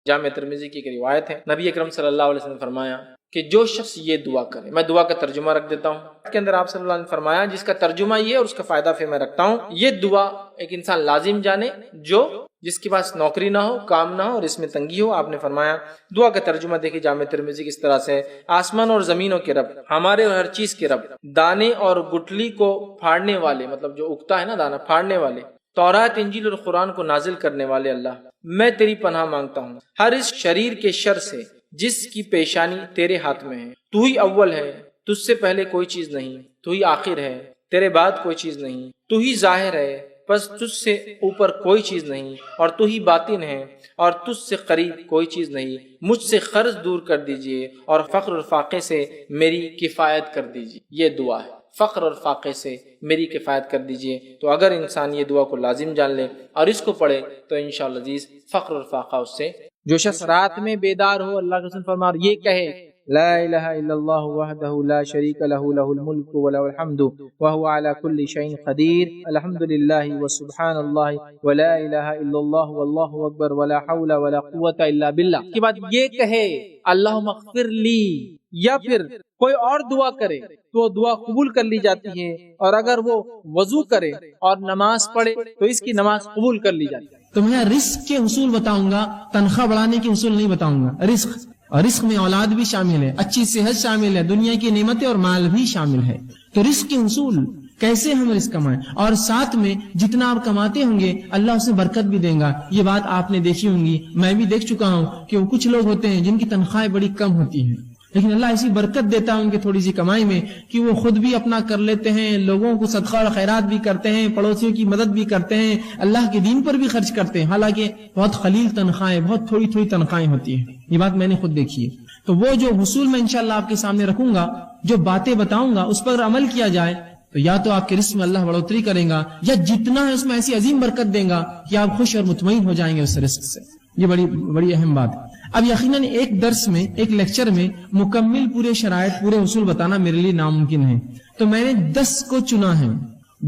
جامع ترمذی کی ایک روایت ہے، نبی اکرم صلی اللہ علیہ وسلم نے فرمایا کہ جو شخص یہ دعا کرے، میں دعا کا ترجمہ رکھ دیتا ہوں اس کے اندر، آپ صلی اللہ علیہ وسلم نے فرمایا جس کا ترجمہ یہ اور اس کا فائدہ پھر میں رکھتا ہوں، یہ دعا ایک انسان لازم جانے جس کے پاس نوکری نہ ہو، کام نہ ہو اور اس میں تنگی ہو۔ آپ نے فرمایا دعا کا ترجمہ دیکھیں جامع ترمذی کس طرح سے، آسمان اور زمینوں کے رب، ہمارے اور ہر چیز کے رب، دانے اور گٹلی کو پھاڑنے والے، مطلب جو اگتا ہے نا دانا، پھاڑنے والے، تورات انجیل اور قرآن کو نازل کرنے والے اللہ، میں تیری پناہ مانگتا ہوں ہر اس شریر کے شر سے جس کی پیشانی تیرے ہاتھ میں ہے۔ تو ہی اول ہے، تجھ سے پہلے کوئی چیز نہیں، تو ہی آخر ہے، تیرے بعد کوئی چیز نہیں، تو ہی ظاہر ہے، بس تجھ سے اوپر کوئی چیز نہیں، اور تو ہی باطن ہے، اور تجھ سے قریب کوئی چیز نہیں۔ مجھ سے قرض دور کر دیجئے اور فقر اور فاقے سے میری کفایت کر دیجئے۔ یہ دعا ہے، فقر اور فاقے سے میری کفایت کر دیجئے۔ تو اگر انسان یہ دعا کو لازم جان لے اور اس کو پڑھے تو انشاءاللہ عزیز فقر اور فاقہ اس سے۔ جو شخص رات میں بیدار ہو، اللہ کے رسول فرما یہ کہے لا الہ الا اللہ وحدہ لا شریک لہ لہ الملک ولہ الحمد وہو علی کل شیء قدیر الحمد للہ وسبحان اللہ ولا الہ الا اللہ واللہ اکبر ولا حول ولا قوۃ الا باللہ۔ اس کے بعد یہ کہے اللہم اغفر لی، یا پھر کوئی اور دعا کرے تو وہ دعا قبول کر لی جاتی ہے، اور اگر وہ وضو کرے اور نماز پڑھے تو اس کی نماز قبول کر لی جاتی ہے۔ تو میں رزق کے حصول بتاؤں گا، تنخواہ بڑھانے کے حصول نہیں بتاؤں گا۔ رزق، اور رزق میں اولاد بھی شامل ہے، اچھی صحت شامل ہے، دنیا کی نعمتیں اور مال بھی شامل ہے۔ تو رزق کے حصول کیسے ہم رزق کمائیں، اور ساتھ میں جتنا آپ کماتے ہوں گے اللہ اسے برکت بھی دے گا۔ یہ بات آپ نے دیکھی ہوں گی، میں بھی دیکھ چکا ہوں کہ وہ کچھ لوگ ہوتے ہیں جن کی تنخواہیں بڑی کم ہوتی ہیں، لیکن اللہ ایسی برکت دیتا ہے ان کی تھوڑی سی کمائی میں کہ وہ خود بھی اپنا کر لیتے ہیں، لوگوں کو صدقہ اور خیرات بھی کرتے ہیں، پڑوسیوں کی مدد بھی کرتے ہیں، اللہ کے دین پر بھی خرچ کرتے ہیں، حالانکہ بہت قلیل تنخواہیں، بہت تھوڑی تھوڑی تنخواہیں ہوتی ہیں۔ یہ بات میں نے خود دیکھی ہے۔ تو وہ جو حصول میں انشاءاللہ آپ کے سامنے رکھوں گا، جو باتیں بتاؤں گا، اس پر عمل کیا جائے تو یا تو آپ کے رزق میں اللہ بڑھوتری کرے گا، یا جتنا ہے اس میں ایسی عظیم برکت دے گا کہ آپ خوش اور مطمئن ہو جائیں گے اس رزق سے۔ یہ بڑی اہم بات ہے۔ اب یقیناً ایک درس میں، ایک لیکچر میں مکمل پورے شرائط، پورے اصول بتانا میرے لیے ناممکن ہے، تو میں نے 10 کو چنا ہے،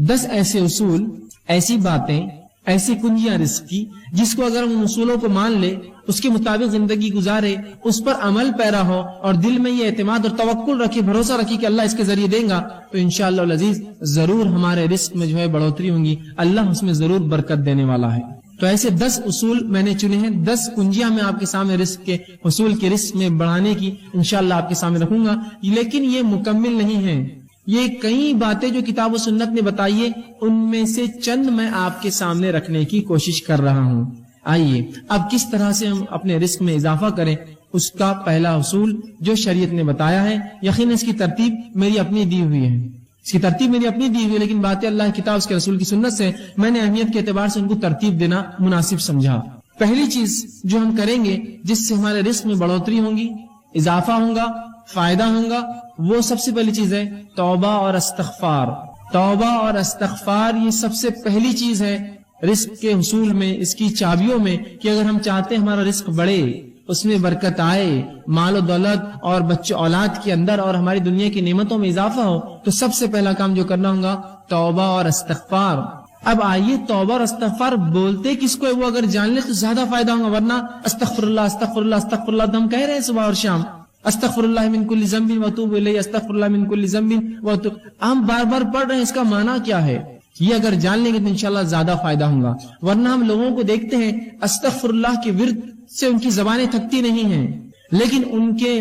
10 ایسے اصول، ایسی باتیں، ایسی کنجیاں رزق کی جس کو اگر ہم ان اصولوں کو مان لے، اس کے مطابق زندگی گزارے، اس پر عمل پیرا ہو اور دل میں یہ اعتماد اور توکل رکھے، بھروسہ رکھے کہ اللہ اس کے ذریعے دیں گا، تو انشاءاللہ العزیز ضرور ہمارے رزق میں جو ہے بڑھوتری ہوں گی، اللہ اس میں ضرور برکت دینے والا ہے۔ تو ایسے 10 اصول میں نے چنے ہیں، 10 کنجیاں میں آپ کے سامنے رزق کے حصول کے رزق میں بڑھانے کی انشاءاللہ آپ کے سامنے رکھوں گا، لیکن یہ مکمل نہیں ہے۔ یہ کئی باتیں جو کتاب و سنت نے بتائی ہے، ان میں سے چند میں آپ کے سامنے رکھنے کی کوشش کر رہا ہوں۔ آئیے اب کس طرح سے ہم اپنے رزق میں اضافہ کریں، اس کا پہلا اصول جو شریعت نے بتایا ہے، یقیناً اس کی ترتیب میری اپنی دی ہوئی ہے، اس کی ترتیب میری اپنی دی ہوئی، لیکن باتیں اللہ کی کتاب، اس کے رسول کی سنت سے میں نے اہمیت کے اعتبار سے ان کو ترتیب دینا مناسب سمجھا۔ پہلی چیز جو ہم کریں گے جس سے ہمارے رزق میں بڑھوتری ہوگی، اضافہ ہوگا، فائدہ ہوگا، وہ سب سے پہلی چیز ہے توبہ اور استغفار۔ توبہ اور استغفار یہ سب سے پہلی چیز ہے رزق کے حصول میں، اس کی چابیوں میں، کہ اگر ہم چاہتے ہیں ہمارا رزق بڑھے، اس میں برکت آئے، مال و دولت اور بچے اولاد کے اندر اور ہماری دنیا کی نعمتوں میں اضافہ ہو، تو سب سے پہلا کام جو کرنا ہوگا توبہ اور استغفار۔ اب آئیے توبہ اور استغفار بولتے کس کو ہے، وہ اگر جان لے تو زیادہ فائدہ ہوگا، ورنہ استغفر اللہ استغفر اللہ استغفر اللہ تو ہم کہہ رہے ہیں صبح اور شام، استغفر اللہ من کل ذنب واتوب الیہ، استغفر اللہ من کل ذنب واتوب، ہم بار بار پڑھ رہے ہیں، اس کا معنی کیا ہے، یہ اگر جان لیں گے تو انشاءاللہ زیادہ فائدہ ہوگا۔ ورنہ ہم لوگوں کو دیکھتے ہیں استغفر اللہ کے ورد سے ان کی زبانیں تھکتی نہیں ہیں، لیکن ان کے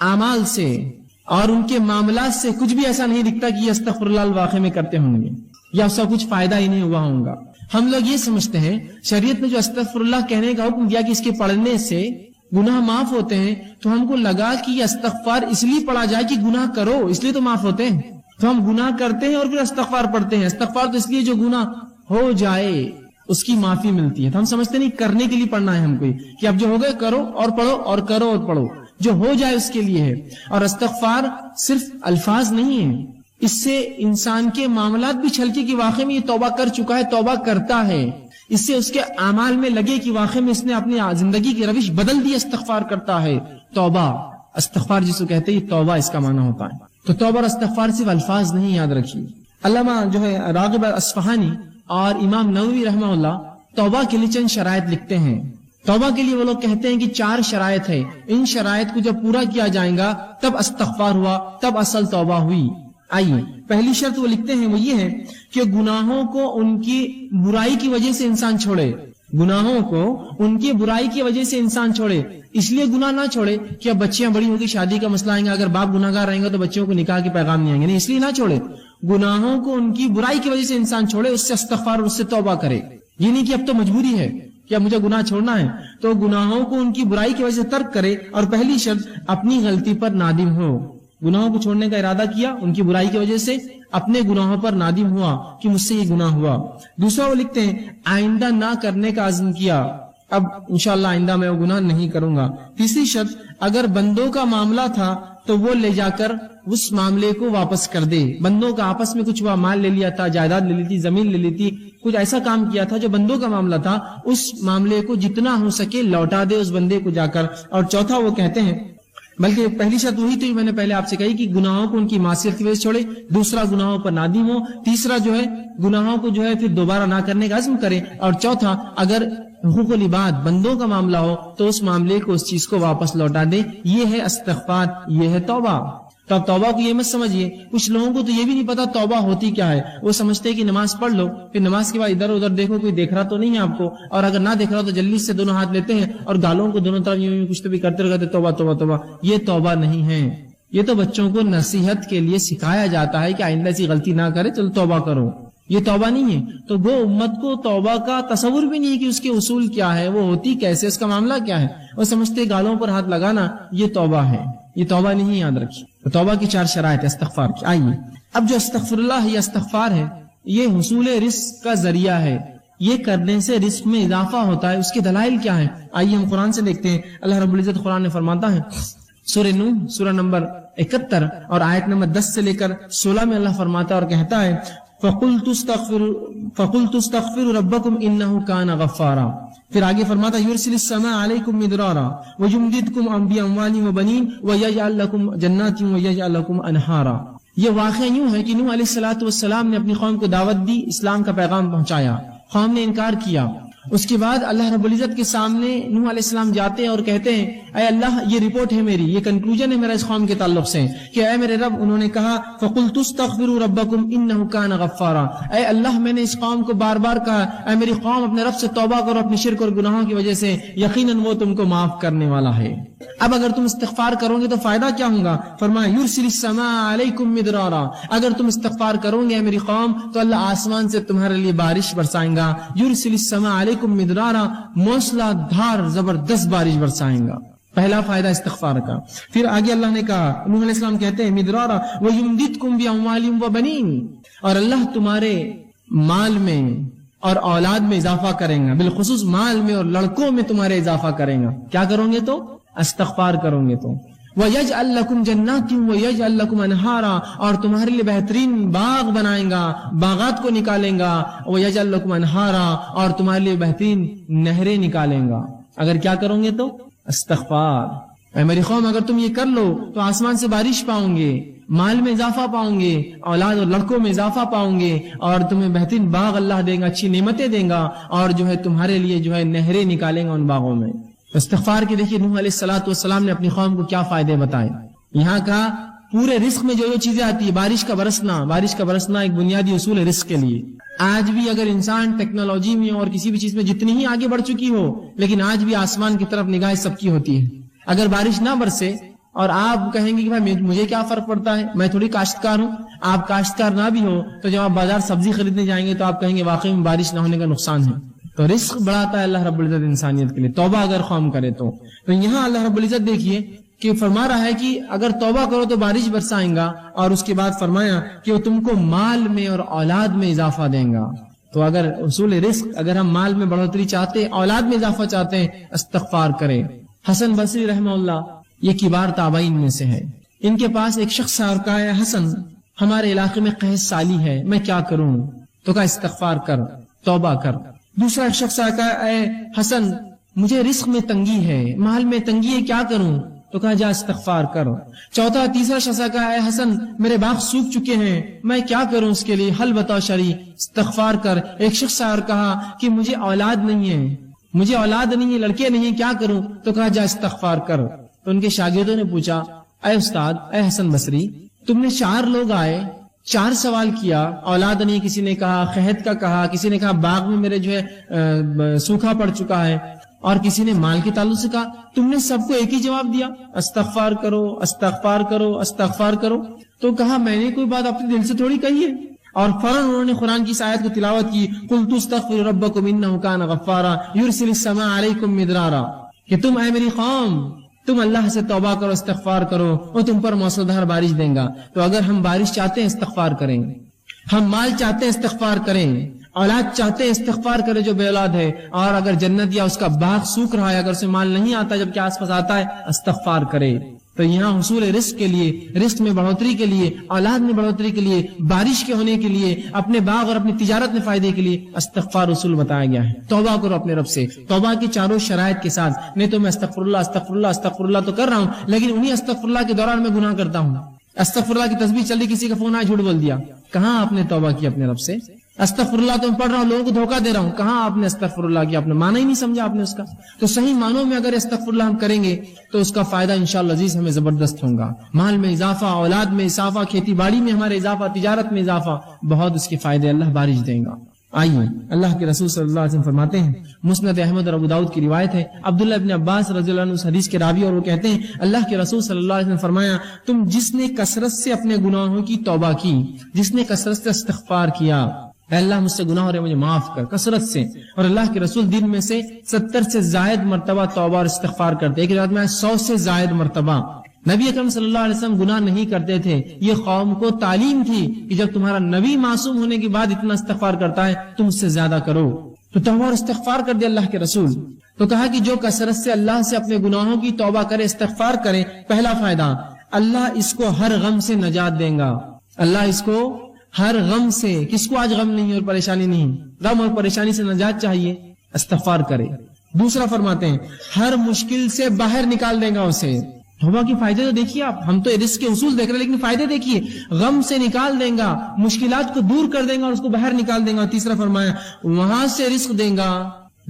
اعمال سے اور ان کے معاملات سے کچھ بھی ایسا نہیں دکھتا کہ یہ استغفر اللہ واقع میں کرتے ہوں گے، یا اس کا کچھ فائدہ ہی نہیں ہوا ہوگا۔ ہم لوگ یہ سمجھتے ہیں شریعت نے جو استغفر اللہ کہنے کا حکم دیا کہ اس کے پڑھنے سے گناہ معاف ہوتے ہیں، تو ہم کو لگا کہ یہ استغفار اس لیے پڑھا جائے کہ گناہ کرو، اس لیے تو معاف ہوتے ہیں، تو ہم گناہ کرتے ہیں اور پھر استغفار پڑھتے ہیں۔ استغفار تو اس لیے جو گناہ ہو جائے اس کی معافی ملتی ہے، تو ہم سمجھتے نہیں کرنے کے لیے پڑھنا ہے ہم کو، کہ اب جو ہو گئے کرو اور پڑھو اور کرو اور پڑھو، جو ہو جائے اس کے لیے ہے۔ اور استغفار صرف الفاظ نہیں ہے، اس سے انسان کے معاملات بھی چھلکے کہ واقعی میں یہ توبہ کر چکا ہے، توبہ کرتا ہے، اس سے اس کے اعمال میں لگے کہ واقعی میں اس نے اپنی زندگی کی روش بدل دی، استغفار کرتا ہے۔ توبہ استغفار جس کو کہتے ہیں یہ توبہ اس کا معنی ہوتا ہے۔ تو توبہ اور استغفار صرف الفاظ نہیں، یاد رکھیے۔ علامہ جو ہے راغب اصفہانی اور امام نووی رحمہ اللہ توبہ کے لیے چند شرائط لکھتے ہیں۔ توبہ کے لیے وہ لوگ کہتے ہیں کہ 4 شرائط ہے، ان شرائط کو جب پورا کیا جائے گا تب استغفار ہوا، تب اصل توبہ ہوئی۔ آئیے پہلی شرط وہ لکھتے ہیں وہ یہ ہے کہ گناہوں کو ان کی برائی کی وجہ سے انسان چھوڑے، گناہوں کو ان کی برائی کی وجہ سے انسان چھوڑے۔ اس لیے گناہ نہ چھوڑے کہ اب بچیاں بڑی ہوگی، شادی کا مسئلہ آئیں گا، اگر باپ گناہ گار رہیں گے تو بچوں کو نکاح کے پیغام نہیں آئیں گے، نہیں، اس لیے نہ چھوڑے۔ گناہوں کو ان کی برائی کی وجہ سے انسان چھوڑے، اس سے استغفار اور اس سے توبہ کرے۔ یہ نہیں کہ اب تو مجبوری ہے کہ اب مجھے گناہ چھوڑنا ہے، تو گناہوں کو ان کی برائی کی وجہ سے ترک کرے۔ اور پہلی شرط اپنی غلطی پر نادم ہو، گناہوں کو چھوڑنے کا ارادہ کیا، ان کی برائی کی وجہ سے اپنے گناہوں پر نادم ہوا کہ مجھ سے یہ گناہ ہوا۔ دوسرا وہ لکھتے ہیں آئندہ نہ کرنے کا عزم کیا، اب انشاءاللہ آئندہ میں وہ گناہ نہیں کروں گا۔ تیسری شرط اگر بندوں کا معاملہ تھا تو وہ لے جا کر اس معاملے کو واپس کر دے۔ بندوں کا آپس میں کچھ ہوا، مال لے لیا تھا، جائیداد لے لی تھی، زمین لے لی تھی، کچھ ایسا کام کیا تھا جو بندوں کا معاملہ تھا، اس معاملے کو جتنا ہو سکے لوٹا دے اس بندے کو جا کر۔ اور چوتھا وہ کہتے ہیں، بلکہ پہلی شرط وہی تھی میں نے پہلے آپ سے کہی کہ گناہوں کو ان کی معصیت کی وجہ سے چھوڑے، دوسرا گناہوں پر نادم ہو، تیسرا جو ہے گناہوں کو جو ہے پھر دوبارہ نہ کرنے کا عزم کرے، اور چوتھا اگر حقوق العباد بندوں کا معاملہ ہو تو اس معاملے کو اس چیز کو واپس لوٹا دے۔ یہ ہے استغفار، یہ ہے توبہ۔ تو اب توبہ کو یہ مت سمجھیے، کچھ لوگوں کو تو یہ بھی نہیں پتا توبہ ہوتی کیا ہے، وہ سمجھتے ہیں کہ نماز پڑھ لو، پھر نماز کے بعد ادھر ادھر دیکھو کوئی دیکھ رہا تو نہیں ہے آپ کو، اور اگر نہ دیکھ رہا تو جلدی سے دونوں ہاتھ لیتے ہیں اور گالوں کو دونوں طرف یوں کچھ تو بھی کرتے رہتے، توبہ توبہ توبہ۔ یہ توبہ نہیں ہے، یہ تو بچوں کو نصیحت کے لیے سکھایا جاتا ہے کہ آئندہ ایسی غلطی نہ کرے، چلو توبہ کرو، یہ توبہ نہیں ہے۔ تو وہ امت کو توبہ کا تصور بھی نہیں ہے کہ اس کے اصول کیا ہے، وہ ہوتی کیسے، اس کا معاملہ کیا ہے، وہ سمجھتے گالوں پر ہاتھ لگانا یہ توبہ ہے، یہ توبہ نہیں، یاد رکھیے۔ تو توبہ کی 4 شرائط ہے استغفار کی۔ آئیے اب جو استغفر اللہ یا استغفار ہے یہ حصول رزق کا ذریعہ ہے، یہ کرنے سے رزق میں اضافہ ہوتا ہے۔ اس کے دلائل کیا ہیں؟ آئیے ہم قرآن سے دیکھتے ہیں۔ اللہ رب العزت قرآن میں فرماتا ہے، سورہ نوح سورہ نمبر 71 اور آیت نمبر 10 سے لے کر 16 میں اللہ فرماتا ہے اور کہتا ہے فَقُلْتُ اسْتَغْفِرُوا رَبَّكُمْ إِنَّهُ كَانَ غَفَّارًا۔ پھر آگے فرماتا يُرْسِلِ السَّمَاءَ عَلَيْكُمْ مِدْرَارًا وَيُمْدِدْكُمْ بِأَمْوَالٍ وَبَنِينَ وَيَجْعَلْ لَكُمْ جَنَّاتٍ وَيَجْعَلْ لَكُمْ أَنْهَارًا۔ یہ واقعہ یوں ہے کہ نوح علیہ السلام نے اپنی قوم کو دعوت دی، اسلام کا پیغام پہنچایا، قوم نے انکار کیا۔ اس کے بعد اللہ رب العزت کے سامنے نوح علیہ السلام جاتے ہیں اور کہتے ہیں اے اللہ یہ رپورٹ ہے میری، یہ کنکلوژن ہے میرا اس قوم کے تعلق سے کہ اے میرے رب، انہوں نے کہا فَقُلْتُ اسْتَغْفِرُوا رَبَّكُمْ إِنَّهُ كَانَ غَفَّارًا، اے اللہ میں نے اس قوم کو بار بار کہا اے میری قوم اپنے رب سے توبہ کرو اپنی شرک اور گناہوں کی وجہ سے، یقیناً وہ تم کو معاف کرنے والا ہے۔ اب اگر تم استغفار کرو گے تو فائدہ کیا ہوگا؟ فرمایا یرسل السماء علیکم مدرارا، اگر تم استغفار کرو گے میری قوم تو اللہ آسمان سے تمہارے لیے بارش برسائیں گا۔ یرسل السماء علیکم مدرارا، موسلا دھار زبردست بارش برسائیں گا۔ پہلا فائدہ استغفار کا۔ پھر آگے اللہ نے کہا، نوح علیہ السلام کہتے ہیں مدرارا وَيُمْدِدْكُمْ بِأَمْوَالٍ وَبَنِينَ، اور اللہ تمہارے مال میں اور اولاد میں اضافہ کریں گا، بالخصوص مال میں اور لڑکوں میں تمہارے اضافہ کریں گا۔ کیا کرو گے تو؟ استغفار کرو گے تو۔ وَيَجْعَلْ لَكُمْ جَنَّاتٍ وَيَجْعَلْ لَكُمْ أَنْهَارًا، اور تمہارے لیے بہترین باغ بنائیں گا، باغات کو نکالیں گا۔ وَيَجْعَلْ لَكُمْ أَنْهَارًا، اور تمہارے لیے بہترین نہریں نکالیں گا۔ اگر کیا کرو گے تو؟ استغفار۔ اے میری قوم اگر تم یہ کر لو تو آسمان سے بارش پاؤں گے، مال میں اضافہ پاؤں گے، اولاد اور لڑکوں میں اضافہ پاؤں گے، اور تمہیں بہترین باغ اللہ دے گا، اچھی نعمتیں دے گا، اور جو ہے تمہارے لیے جو ہے نہریں نکالیں گا ان باغوں میں۔ استغفار کے دیکھیے نوح علیہ السلام نے اپنی قوم کو کیا فائدے بتائے۔ یہاں کا پورے رزق میں جو چیزیں آتی ہے، بارش کا برسنا ایک بنیادی اصول ہے رزق کے لیے۔ آج بھی اگر انسان ٹیکنالوجی میں اور کسی بھی چیز میں جتنی ہی آگے بڑھ چکی ہو، لیکن آج بھی آسمان کی طرف نگاہ سب کی ہوتی ہے۔ اگر بارش نہ برسے اور آپ کہیں گے کہ بھائی مجھے کیا فرق پڑتا ہے، میں تھوڑی کاشتکار ہوں، آپ کاشتکار نہ بھی ہو تو جب آپ بازار سبزی خریدنے جائیں گے تو آپ کہیں گے واقعی میں بارش نہ ہونے کا نقصان ہے۔ تو رزق بڑھاتا ہے اللہ رب العزت انسانیت کے لیے، توبہ اگر قوم کرے تو یہاں اللہ رب العزت دیکھیے کہ فرما رہا ہے کہ اگر توبہ کرو تو بارش برسائیں گا، اور اس کے بعد فرمایا کہ وہ تم کو مال میں اور اولاد میں اضافہ دیں گا۔ تو اگر اصول رزق، اگر ہم مال میں بڑھوتری چاہتے ہیں، اولاد میں اضافہ چاہتے ہیں، استغفار کریں۔ حسن بصری رحمہ اللہ یہ کبار تابعین میں سے ہے، ان کے پاس ایک شخص آیا اور کہا ہے حسن ہمارے علاقے میں قحط سالی ہے، میں کیا کروں؟ تو کہا استغفار کر، توبہ کر۔ دوسرا ایک شخص آیا کہا اے حسن مجھے رزق میں تنگی ہے، مال میں تنگی ہے، کیا کروں؟ تو کہا جا استغفار کر۔ تیسرا شخص کہا اے حسن میرے باغ سوکھ چکے ہیں، میں کیا کروں اس کے لیے؟ حل بتاؤ شرعی، استغفار کر۔ ایک شخص اور کہا کہ مجھے اولاد نہیں ہے، مجھے اولاد نہیں ہے، لڑکے نہیں ہیں، کیا کروں؟ تو کہا جا استغفار کر۔ تو ان کے شاگردوں نے پوچھا اے استاد، اے حسن بصری، تم نے 4 لوگ آئے، 4 سوال کیا، اولاد نہیں، کسی نے کہا قحط کا کہا، کسی نے کہا باغ میں میرے جو ہے سوکھا پڑ چکا ہے، اور کسی نے مال کے تعلق سے کہا، تم نے سب کو ایک ہی جواب دیا، استغفار کرو استغفار کرو استغفار کرو۔ تو کہا میں نے کوئی بات اپنے دل سے تھوڑی کہی ہے، اور فوراً انہوں نے قرآن کی اس آیت کو تلاوت کی، قُلْتُ اسْتَغْفِرُوا رَبَّكُمْ إِنَّهُ كَانَ غَفَّارًا يُرْسِلِ السَّمَاءَ عَلَيْكُمْ مِدْرَارًا، کہ تم اے میری قوم، تم اللہ سے توبہ کرو، استغفار کرو، وہ تم پر موسلادھار بارش دیں گا۔ تو اگر ہم بارش چاہتے ہیں استغفار کریں، ہم مال چاہتے ہیں استغفار کریں، اولاد چاہتے ہیں استغفار کرے جو بے اولاد ہے، اور اگر جنت یا اس کا باغ سوکھ رہا ہے، اگر اسے مال نہیں آتا جبکہ آس پاس آتا ہے، استغفار کرے۔ تو یہاں حصول رزق کے لیے، رزق میں بڑھوتری کے لیے، اولاد میں بڑھوتری کے لیے، بارش کے ہونے کے لیے، اپنے باغ اور اپنی تجارت میں فائدے کے لیے استغفار رسول بتایا گیا ہے۔ توبہ کرو اپنے رب سے، توبہ کی چاروں شرائط کے ساتھ۔ نہیں تو میں استغفر اللہ استغفر اللہ استغفر اللہ تو کر رہا ہوں، لیکن انہی استغفر اللہ کے دوران میں گناہ کرتا ہوں۔ استغفر اللہ کی تسبیح چل رہی، کسی کا فون آیا، جھوٹ بول دیا، کہاں آپ نے توبہ کی اپنے رب سے؟ استغفر اللہ تو میں پڑھ رہا ہوں، لوگوں کو دھوکہ دے رہا ہوں، کہاں آپ نے استغفر اللہ کیا؟ آپ نے معنی ہی نہیں سمجھا آپ نے اس کا۔ تو صحیح معنوں میں اگر استغفر اللہ ہم کریں گے تو اس کا فائدہ انشاءاللہ عزیز ہمیں زبردست ہوگا، مال میں اضافہ، اولاد میں اضافہ، کھیتی باڑی میں ہمارے اضافہ، تجارت میں اضافہ، بہت اس کے فائدے اللہ بارش دیں گا۔ آئیے اللہ کے رسول صلی اللہ علیہ وسلم فرماتے ہیں، مسند احمد اور ابو داؤد کی روایت ہے، عبداللہ ابن عباس رضی اللہ عنہ اس حدیث کے راوی، اور وہ کہتے ہیں اللہ کے رسول صلی اللہ علیہ وسلم نے فرمایا، تم جس نے کثرت سے اپنے گناہوں کی توبہ کی، جس نے کثرت سے استغفار کیا، اے اللہ مجھ سے گناہ ہو رہے مجھے معاف کر، کثرت سے۔ اور اللہ کے رسول دن میں سے 70 سے زائد مرتبہ توبہ اور استغفار کرتے، ایک روایت میں 100 سے زائد مرتبہ۔ نبی اکرم صلی اللہ علیہ وسلم گناہ نہیں کرتے تھے، یہ قوم کو تعلیم تھی کہ جب تمہارا نبی معصوم ہونے کے بعد اتنا استغفار کرتا ہے تم اس سے زیادہ کرو۔ تو توبہ اور استغفار کر دیا اللہ کے رسول۔ تو کہا کہ جو کثرت سے اللہ سے اپنے گناہوں کی توبہ کرے، استغفار کرے، پہلا فائدہ، اللہ اس کو ہر غم سے نجات دیں گا۔ اللہ اس کو ہر غم سے، کس کو آج غم نہیں اور پریشانی نہیں، غم اور پریشانی سے نجات چاہیے، استغفار کرے۔ دوسرا فرماتے ہیں ہر مشکل سے باہر نکال دیں گا اسے۔ توبہ کے فائدے تو دیکھیے آپ، ہم تو رزق کے اصول دیکھ رہے ہیں لیکن فائدے دیکھیے، غم سے نکال دیں گا، مشکلات کو دور کر دیں گا اور اس کو باہر نکال دیں گا۔ تیسرا فرمایا وہاں سے رزق دیں گا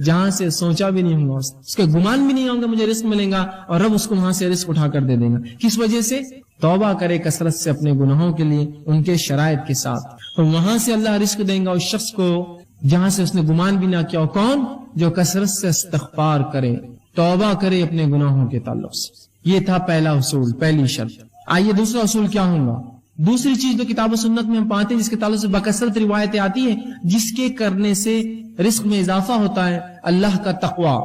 جہاں سے سوچا بھی نہیں ہوگا، اس کے گمان بھی نہیں ہوگا مجھے رزق ملے گا، اور رب اس کو وہاں سے رزق اٹھا کر دے دیں گا۔ کس وجہ سے؟ توبہ کرے کثرت سے اپنے گناہوں کے لیے، ان کے شرائط کے ساتھ، اور وہاں سے اللہ رزق دیں گا اس شخص کو جہاں سے اس نے گمان بھی نہ کیا۔ کون؟ جو کثرت سے استغفار کرے، توبہ کرے اپنے گناہوں کے تعلق سے۔ یہ تھا پہلا اصول، پہلی شرط۔ آئیے دوسرا اصول کیا ہوگا؟ دوسری چیز جو کتاب و سنت میں ہم پاتے ہیں، جس کے تعلق سے بکثرت روایتیں آتی ہیں، جس کے کرنے سے رزق میں اضافہ ہوتا ہے، اللہ کا تقوی۔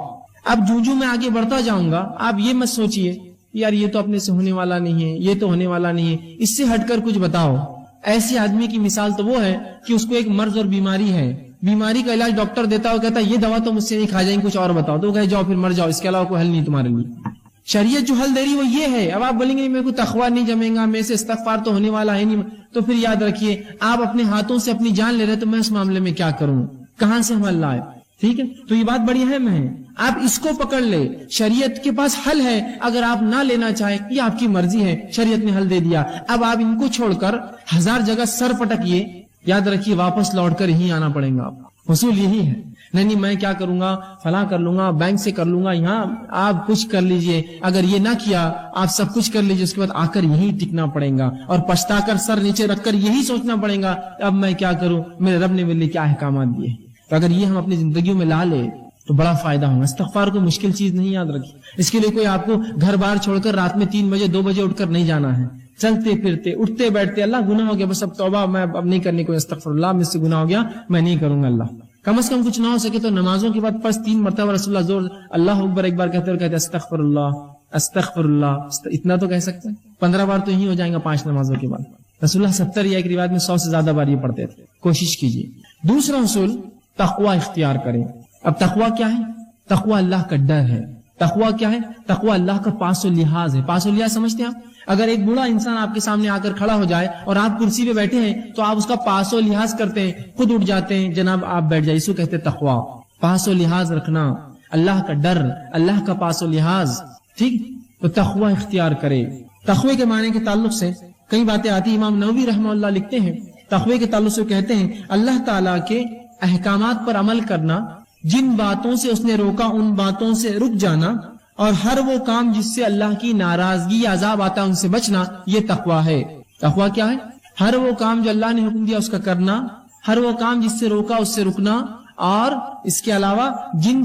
اب جو میں آگے بڑھتا جاؤں گا، آپ یہ مت سوچئے یار یہ تو اپنے سے ہونے والا نہیں ہے، یہ تو ہونے والا نہیں ہے، اس سے ہٹ کر کچھ بتاؤ۔ ایسے آدمی کی مثال تو وہ ہے کہ اس کو ایک مرض اور بیماری ہے، بیماری کا علاج ڈاکٹر دیتا ہے، وہ کہتا ہے یہ دوا تو مجھ سے نہیں کھا جائیں، کچھ اور بتاؤ، تو وہ کہے جاؤ پھر مر جاؤ، اس کے علاوہ کوئی حل نہیں تمہارے لیے۔ شریعت جو حل دے رہی وہ یہ ہے۔ اب آپ بولیں گے میرے کو تقویٰ نہیں جمے گا، میرے سے استغفار تو ہونے والا ہے نہیں، تو پھر یاد رکھیے آپ اپنے ہاتھوں سے اپنی جان لے رہے، تو میں اس معاملے میں کیا کروں، کہاں سے ہم اللہ ہے؟ ٹھیک ہے، تو یہ بات بڑی اہم ہے، آپ اس کو پکڑ لے۔ شریعت کے پاس حل ہے، اگر آپ نہ لینا چاہیں یہ آپ کی مرضی ہے، شریعت نے حل دے دیا۔ اب آپ ان کو چھوڑ کر 1000 جگہ سر پٹکیے، یاد رکھیے واپس لوٹ کر یہی آنا پڑے گا۔ اصول یہی ہے، نہیں میں کیا کروں گا، فلاں کر لوں گا، بینک سے کر لوں گا، یہاں آپ کچھ کر لیجئے، اگر یہ نہ کیا آپ سب کچھ کر لیجئے، اس کے بعد آ کر یہی ٹکنا پڑے گا اور پچھتا کر سر نیچے رکھ کر یہی سوچنا پڑے گا اب میں کیا کروں، میرے رب نے میرے لیے کیا احکامات دیے۔ تو اگر یہ ہم اپنی زندگیوں میں لا لے تو بڑا فائدہ ہوگا۔ استغفار کو مشکل چیز نہیں، یاد رکھیے، اس کے لیے کوئی آپ کو گھر بار چھوڑ کر رات میں 3 بجے 2 بجے اٹھ کر نہیں جانا ہے، چلتے پھرتے اٹھتے بیٹھتے اللہ گناہ ہو گیا بس اب توبہ، میں اب نہیں کرنے کو، استغفر اللہ مجھ سے گناہ ہو گیا میں نہیں کروں گا، اللہ کم از کم کچھ نہ ہو سکے تو نمازوں کے بعد پس 3 مرتبہ رسول اللہ زور اللہ اکبر ایک بار کہتے اور کہتے استغفر اللہ استغفر اللہ، اتنا تو کہہ سکتے ہیں، 15 بار تو یہی ہو جائیں گا 5 نمازوں کے بعد۔ رسول اللہ 70 یا ایک روایت میں 100 سے زیادہ بار یہ پڑھتے تھے، کوشش کیجیے۔ دوسرا اصول تقوی اختیار کریں۔ اب تقوی کیا ہے؟ تقوی اللہ کا ڈر ہے۔ تقوی کیا ہے؟ تقوی اللہ کا پاس و لحاظ ہے۔ پاس و لحاظ سمجھتے ہیں آپ؟ اگر ایک بوڑھا انسان آپ کے سامنے آ کر کھڑا ہو جائے اور آپ کرسی پہ بیٹھے ہیں تو آپ اس کا پاس و لحاظ کرتے ہیں، خود اٹھ جاتے ہیں، جناب آپ بیٹھ جائیں، اسے کہتے ہیں تقوی، پاس و لحاظ رکھنا، اللہ کا ڈر، اللہ کا پاس و لحاظ، ٹھیک؟ تو تقوی اختیار کرے۔ تقوی کے معنی کے تعلق سے کئی باتیں آتی، امام نووی رحمہ اللہ لکھتے ہیں تقوی کے تعلق سے کہتے ہیں اللہ تعالیٰ کے احکامات پر عمل کرنا جن باتوں سے اس نے روکا ان باتوں سے رک جانا، اور ہر وہ کام جس سے اللہ کی ناراضگی یا عذاب آتا ہے ان سے بچنا، یہ تقوی ہے۔ تقوی کیا ہے؟ ہر وہ کام جو اللہ نے حکم دیا اس کا کرنا، ہر وہ کام جس سے روکا اس سے رکنا، اور اس کے علاوہ جن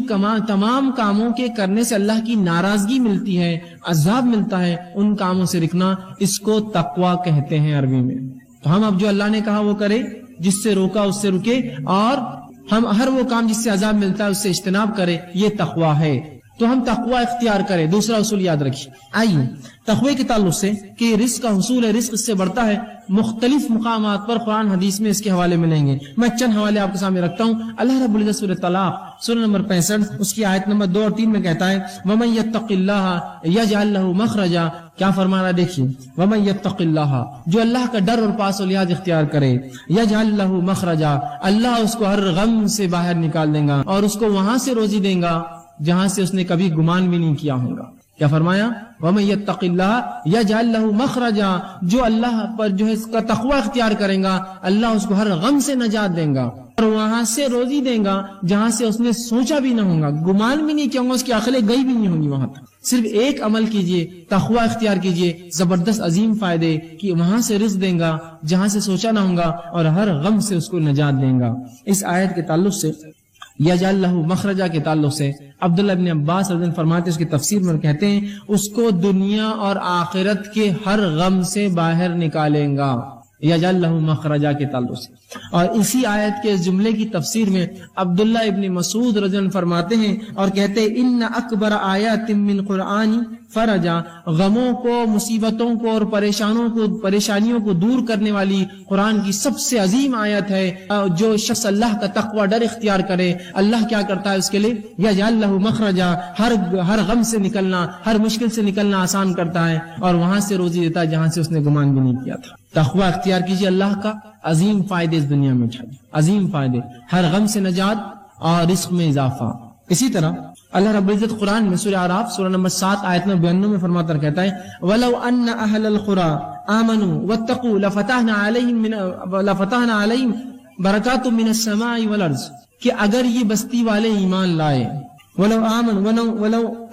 تمام کاموں کے کرنے سے اللہ کی ناراضگی ملتی ہے، عذاب ملتا ہے، ان کاموں سے رکنا، اس کو تقوی کہتے ہیں عربی میں۔ تو ہم اب جو اللہ نے کہا وہ کرے، جس سے روکا اس سے رکے، اور ہم ہر وہ کام جس سے عذاب ملتا ہے اس سے اجتناب کرے، یہ تقوی ہے۔ تو ہم تقوی اختیار کریں۔ دوسرا اصول یاد رکھیے۔ آئیے تقوی کے تعلق سے کہ رزق کا حصول ہے، رزق اس سے بڑھتا ہے، مختلف مقامات پر قرآن حدیث میں اس کے حوالے ملیں گے۔ میں چند حوالے آپ کے سامنے رکھتا ہوں۔ اللہ رب العزت سورۃ طلاق سورہ نمبر 65 اس کی آیت نمبر 2 اور 3 میں کہتا ہے وَمَن يَتَّقِ اللَّهَ يَجْعَل لَّهُ مَخْرَجًا۔ کیا فرما رہا ہے؟ دیکھیے، وَمَن يَتَّقِ اللَّهَ، جو اللہ کا ڈر اور پاس و لحاظ اختیار کرے، يَجْعَل لَّهُ مَخْرَجًا، اللہ اس کو ہر غم سے باہر نکال دے گا اور اس کو وہاں سے روزی دے گا جہاں سے اس نے کبھی گمان بھی نہیں کیا ہوگا۔ کیا فرمایا؟ وَمَن يَتَّقِ اللَّهَ يَجْعَل لَّهُ مَخْرَجًا، جو اللہ پر جو ہے اس کا تقوی اختیار کرے گا، اللہ اس کو ہر غم سے نجات دے گا اور وہاں سے روزی دے گا جہاں سے اس نے سوچا بھی نہ ہوگا، گمان بھی نہیں کیا ہوگا، اس کی عقلیں گئی بھی نہیں ہوں گی وہاں تک۔ صرف ایک عمل کیجئے، تقوی اختیار کیجئے، زبردست عظیم فائدے کہ وہاں سے رزق دیں گا جہاں سے سوچا نہ ہوگا اور ہر غم سے اس کو نجات دیں گا۔ اس آیت کے تعلق سے یجعل لہ مخرجا کے تعلق سے عبداللہ ابن عباس رضی اللہ عنہ فرماتے ہیں، اس کی تفسیر میں کہتے ہیں اس کو دنیا اور آخرت کے ہر غم سے باہر نکالیں گا، یجعل لہ مخرجا کے تعلق سے۔ اور اسی آیت کے جملے کی تفسیر میں عبداللہ ابن مسعود رضی اللہ عنہ فرماتے ہیں اور کہتے ہیں ان اکبر آیات من قرآن فرجا، غموں کو، مصیبتوں کو اور پریشانیوں کو دور کرنے والی قرآن کی سب سے عظیم آیت ہے۔ جو شخص اللہ کا تقوی ڈر اختیار کرے، اللہ کیا کرتا ہے اس کے لیے؟ یجعل لہ مخرجا، ہر غم سے نکلنا، ہر مشکل سے نکلنا آسان کرتا ہے اور وہاں سے روزی دیتا ہے جہاں سے اس نے گمان بھی نہیں کیا تھا۔ تقوی اختیار کیجیے، اللہ کا عظیم فائدے اس دنیا میں اٹھائیے، عظیم فائدے، ہر غم سے نجات اور رزق میں اضافہ۔ اسی طرح اللہ رب العزت قرآن میں سورہ اعراف سورہ نمبر 7 آیت نمبر 92 میں فرماتا کہتا ہے وَلَوْ أَنَّ أَهْلَ الْقُرَىٰ آمَنُوا وَاتَّقُوا لَفَتَحْنَا عَلَيْهِمْ بَرَكَاتٌ مِّنَ السَّمَاءِ وَالْأَرْضِ، کہ اگر یہ بستی والے ایمان لائے، ولو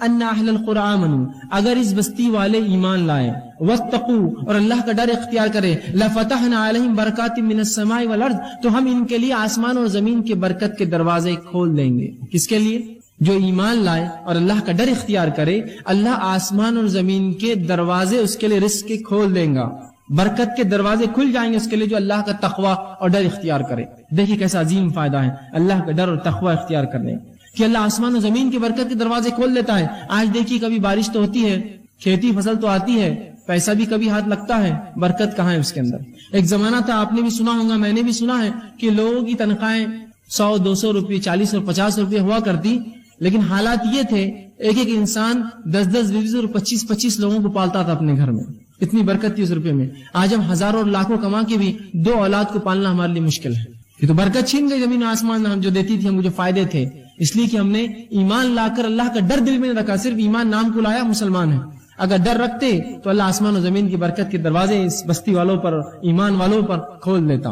ان اہل القرى آمنوا، اگر اس بستی والے ایمان لائے، واتقوا اور اللہ کا ڈر اختیار کرے، لفتحنا علیہم برکات من السماء والارض، تو ہم ان کے لیے آسمان اور زمین کے برکت کے دروازے کھول دیں گے۔ کس کے لیے؟ جو ایمان لائے اور اللہ کا ڈر اختیار کرے، اللہ آسمان اور زمین کے دروازے اس کے لیے رزق کے کھول دیں گا، برکت کے دروازے کھل جائیں گے اس کے لیے جو اللہ کا تقوی اور ڈر اختیار کرے۔ دیکھیے کیسا عظیم فائدہ ہے اللہ کا ڈر اور تقوی اختیار کرنے کہ اللہ آسمان و زمین کے برکت کے دروازے کھول دیتا ہے۔ آج دیکھیے کبھی بارش تو ہوتی ہے، کھیتی فصل تو آتی ہے، پیسہ بھی کبھی ہاتھ لگتا ہے، برکت کہاں ہے اس کے اندر؟ ایک زمانہ تھا، آپ نے بھی سنا ہوگا، میں نے بھی سنا ہے کہ لوگوں کی تنخواہیں 100-200 روپے، 40 اور 50 روپے ہوا کرتی، لیکن حالات یہ تھے ایک انسان 10-10, 20 اور 25 لوگوں کو پالتا تھا اپنے گھر میں، اتنی برکت تھی اس روپے میں۔ آج ہم ہزاروں اور لاکھوں کما کے بھی 2 اولاد کو پالنا ہمارے لیے مشکل ہے۔ یہ تو برکت چھین گئی زمین و آسمان ہم جو دیتی تھی، ہم جو فائدے تھے، اس لیے کہ ہم نے ایمان لا کر اللہ کا ڈر دل میں نہیں رکھا، صرف ایمان نام کو لایا، مسلمان ہے۔ اگر ڈر رکھتے تو اللہ آسمان و زمین کی برکت کے دروازے اس بستی والوں پر، ایمان والوں پر کھول دیتا۔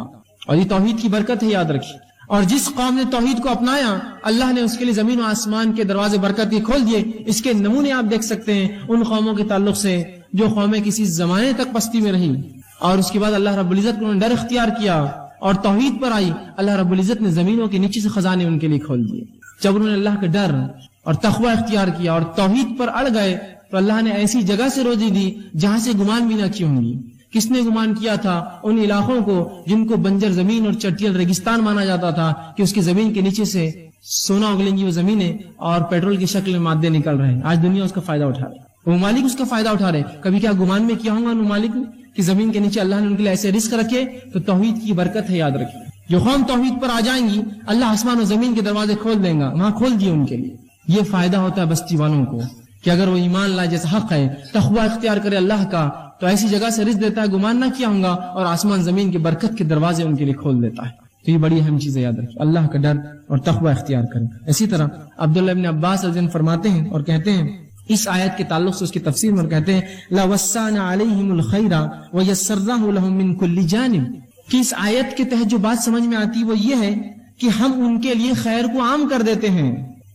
اور یہ توحید کی برکت ہے، یاد رکھیے۔ اور جس قوم نے توحید کو اپنایا، اللہ نے اس کے لیے زمین و آسمان کے دروازے برکت کے کھول دیے۔ اس کے نمونے آپ دیکھ سکتے ہیں ان قوموں کے تعلق سے جو قومیں کسی زمانے تک پستی میں رہی اور اس کے بعد اللہ رب العزت نے ڈر اختیار کیا اور توحید پر آئی، اللہ رب العزت نے زمینوں کے نیچے سے خزانے ان کے لیے کھول دیے۔ جب انہوں نے اللہ کا ڈر اور تقوی اختیار کیا اور توحید پر اڑ گئے تو اللہ نے ایسی جگہ سے روزی دی جہاں سے گمان بھی نہ کی ہوں گی۔ کس نے گمان کیا تھا؟ ان علاقوں کو جن کو بنجر زمین اور چٹیل ریگستان مانا جاتا تھا کہ اس کی زمین کے نیچے سے سونا اگلیں گی وہ زمینیں اور پیٹرول کی شکل میں مادے نکل رہے ہیں۔ آج دنیا اس کا فائدہ اٹھا رہے، وہ ممالک اس کا فائدہ اٹھا رہے۔ کبھی کیا گمان میں کیا ہوگا ان ممالک نے کہ زمین کے نیچے اللہ نے ان کے لیے ایسے رزق رکھے؟ تو توحید کی برکت ہے، یاد رکھیے۔ جو قوم توحید پر آ جائیں گی اللہ آسمان و زمین کے دروازے کھول دیں گا، وہاں کھول دیے ان کے لیے۔ یہ فائدہ ہوتا ہے بستی والوں کو کہ اگر وہ ایمان لائے، جیسا حق ہے، تقوی اختیار کرے اللہ کا، تو ایسی جگہ سے رزق دیتا ہے گمان نہ کیا ہوں گا اور آسمان زمین کے برکت کے دروازے ان کے لیے کھول دیتا ہے۔ تو یہ بڑی اہم چیز ہے، یاد رکھیں، اللہ کا ڈر اور تقوی اختیار کریں۔ اسی طرح عبداللہ ابن عباس رضی اللہ عنہ فرماتے ہیں اور کہتے ہیں اس آیت کے تعلق سے اس کی تفسیر میں کہتے ہیں لا وسعنا علیہم الخیر ویسرناہ لهم من کل جانب، کہ اس آیت کے تحت جو بات سمجھ میں آتی وہ یہ ہے کہ ہم ان کے لیے خیر کو عام کر دیتے ہیں.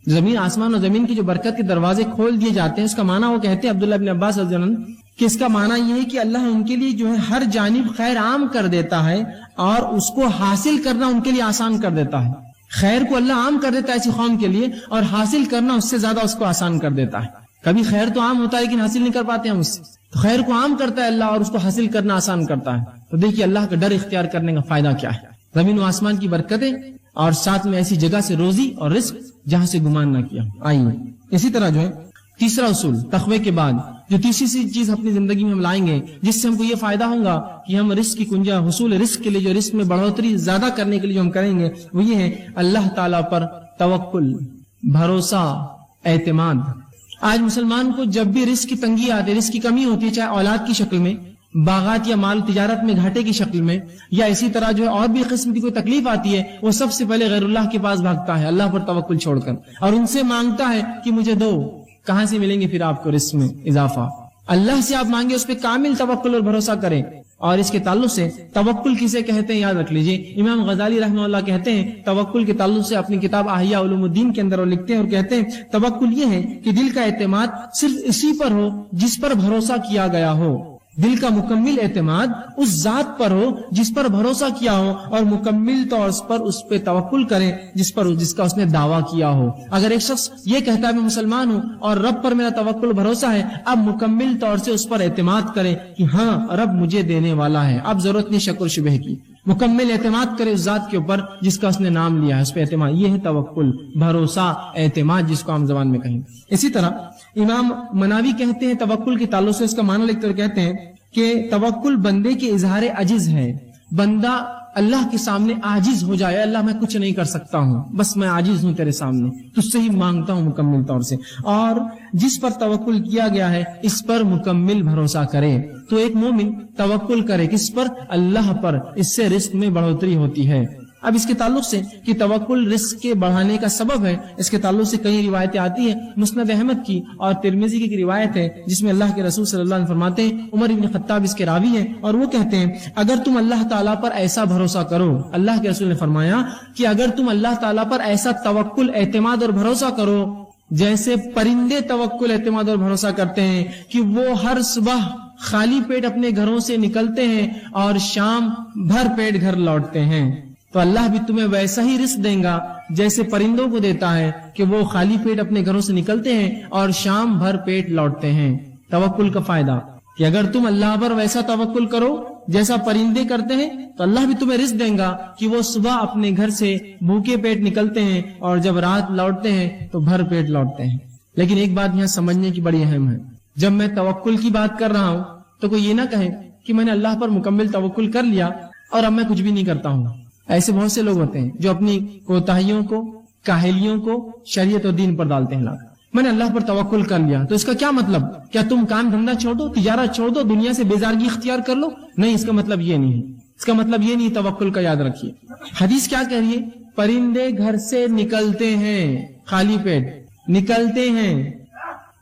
زمین آسمان اور زمین کی جو برکت کے دروازے کھول دیے جاتے ہیں، اس کا معنی وہ کہتے ہیں عبداللہ بن عباس رضی اللہ عنہ کہ اس کا معنی یہ ہے کہ اللہ ان کے لیے جو ہے ہر جانب خیر عام کر دیتا ہے اور اس کو حاصل کرنا ان کے لیے آسان کر دیتا ہے. خیر کو اللہ عام کر دیتا ہے ایسی قوم کے لیے، اور حاصل کرنا اس سے زیادہ اس کو آسان کر دیتا ہے. کبھی خیر تو عام ہوتا ہے لیکن حاصل نہیں کر پاتے ہم اس سے، تو خیر کو عام کرتا ہے اللہ اور اس کو حاصل کرنا آسان کرتا ہے. تو دیکھیے اللہ کا ڈر اختیار کرنے کا فائدہ کیا ہے. زمین و آسمان کی برکتیں اور ساتھ میں ایسی جگہ سے روزی اور رزق جہاں سے گمان نہ کیا. آئیے اسی طرح جو ہے تیسرا اصول تقوی کے بعد جو تیسری چیز اپنی زندگی میں ہم لائیں گے جس سے ہم کو یہ فائدہ ہوگا کہ ہم رزق کی کنجا حصول رزق کے لیے جو رزق میں بڑھوتری زیادہ کرنے کے لیے جو ہم کریں گے وہ یہ ہے اللہ تعالیٰ پر توکل، بھروسہ، اعتماد. آج مسلمان کو جب بھی رزق کی تنگی آتی ہے، رزق کی کمی ہوتی ہے، چاہے اولاد کی شکل میں، باغات یا مال تجارت میں گھاٹے کی شکل میں، یا اسی طرح جو ہے اور بھی قسم کی کوئی تکلیف آتی ہے، وہ سب سے پہلے غیر اللہ کے پاس بھاگتا ہے اللہ پر توکل چھوڑ کر، اور ان سے مانگتا ہے کہ مجھے دو. کہاں سے ملیں گے پھر آپ کو رزق میں اضافہ؟ اللہ سے آپ مانگے، اس پہ کامل توکل اور بھروسہ کریں. اور اس کے تعلق سے توکل کسے کہتے ہیں یاد رکھ لیجئے. امام غزالی رحمہ اللہ کہتے ہیں توکل کے تعلق سے اپنی کتاب احیاء علوم الدین کے اندر وہ لکھتے ہیں اور کہتے ہیں توکل یہ ہے کہ دل کا اعتماد صرف اسی پر ہو جس پر بھروسہ کیا گیا ہو. دل کا مکمل اعتماد اس ذات پر ہو جس پر بھروسہ کیا ہو، اور مکمل طور پر اس پہ توکل کرے جس کا اس نے دعویٰ کیا ہو. اگر ایک شخص یہ کہتا ہے میں مسلمان ہوں اور رب پر میرا توکل بھروسہ ہے، اب مکمل طور سے اس پر اعتماد کرے کہ ہاں رب مجھے دینے والا ہے، اب ضرورت نہیں شک و شبہ کی. مکمل اعتماد کرے اس ذات کے اوپر جس کا اس نے نام لیا ہے، اس پہ اعتماد. یہ ہے توکل، بھروسہ، اعتماد جس کو عام زبان میں کہیں. اسی طرح امام مناوی کہتے ہیں توکل کے تعلق سے اس کا معنی لکھتے ہوئے کہتے ہیں کہ توکل بندے کے اظہار عجز ہے. بندہ اللہ کے سامنے عاجز ہو جائے، اللہ میں کچھ نہیں کر سکتا ہوں، بس میں عاجز ہوں تیرے سامنے، تجھ سے ہی مانگتا ہوں مکمل طور سے. اور جس پر توکل کیا گیا ہے اس پر مکمل بھروسہ کرے. تو ایک مومن توکل کرے کس پر؟ اللہ پر. اس سے رزق میں بڑھوتری ہوتی ہے. اب اس کے تعلق سے کہ توکل رزق کے بڑھانے کا سبب ہے، اس کے تعلق سے کئی روایتیں آتی ہیں. مسند احمد کی اور ترمذی کی روایت ہے جس میں اللہ کے رسول صلی اللہ علیہ وسلم فرماتے ہیں، عمر بن خطاب اس کے راوی ہیں اور وہ کہتے ہیں اگر تم اللہ تعالیٰ پر ایسا بھروسہ کرو، اللہ کے رسول نے فرمایا کہ اگر تم اللہ تعالیٰ پر ایسا توکل، اعتماد اور بھروسہ کرو جیسے پرندے توکل، اعتماد اور بھروسہ کرتے ہیں کہ وہ ہر صبح خالی پیٹ اپنے گھروں سے نکلتے ہیں اور شام بھر پیٹ گھر لوٹتے ہیں، تو اللہ بھی تمہیں ویسا ہی رزق دیں گا جیسے پرندوں کو دیتا ہے کہ وہ خالی پیٹ اپنے گھروں سے نکلتے ہیں اور شام بھر پیٹ لوٹتے ہیں. توکل کا فائدہ کہ اگر تم اللہ پر ویسا توکل کرو جیسا پرندے کرتے ہیں تو اللہ بھی تمہیں رزق دیں گا کہ وہ صبح اپنے گھر سے بھوکے پیٹ نکلتے ہیں اور جب رات لوٹتے ہیں تو بھر پیٹ لوٹتے ہیں. لیکن ایک بات یہاں سمجھنے کی بڑی اہم ہے، جب میں توکل کی بات کر رہا ہوں تو کوئی یہ نہ کہے کہ میں نے اللہ پر مکمل توکل کر لیا اور اب میں کچھ بھی نہیں کرتا ہوں. ایسے بہت سے لوگ ہوتے ہیں جو اپنی کوتاہیوں کو، کاہلیوں کو شریعت اور دین پر ڈالتے ہیں. میں نے اللہ پر توکل کر لیا تو اس کا کیا مطلب؟ کیا تم کام دھندا چھوڑ دو، تجارت چھوڑ دو، دنیا سے بیزارگی اختیار کر لو؟ نہیں، اس کا مطلب یہ نہیں ہے. اس کا مطلب یہ نہیں. توکل کا یاد رکھیے. حدیث کیا کہہ رہی ہے؟ پرندے گھر سے نکلتے ہیں خالی پیٹ، نکلتے ہیں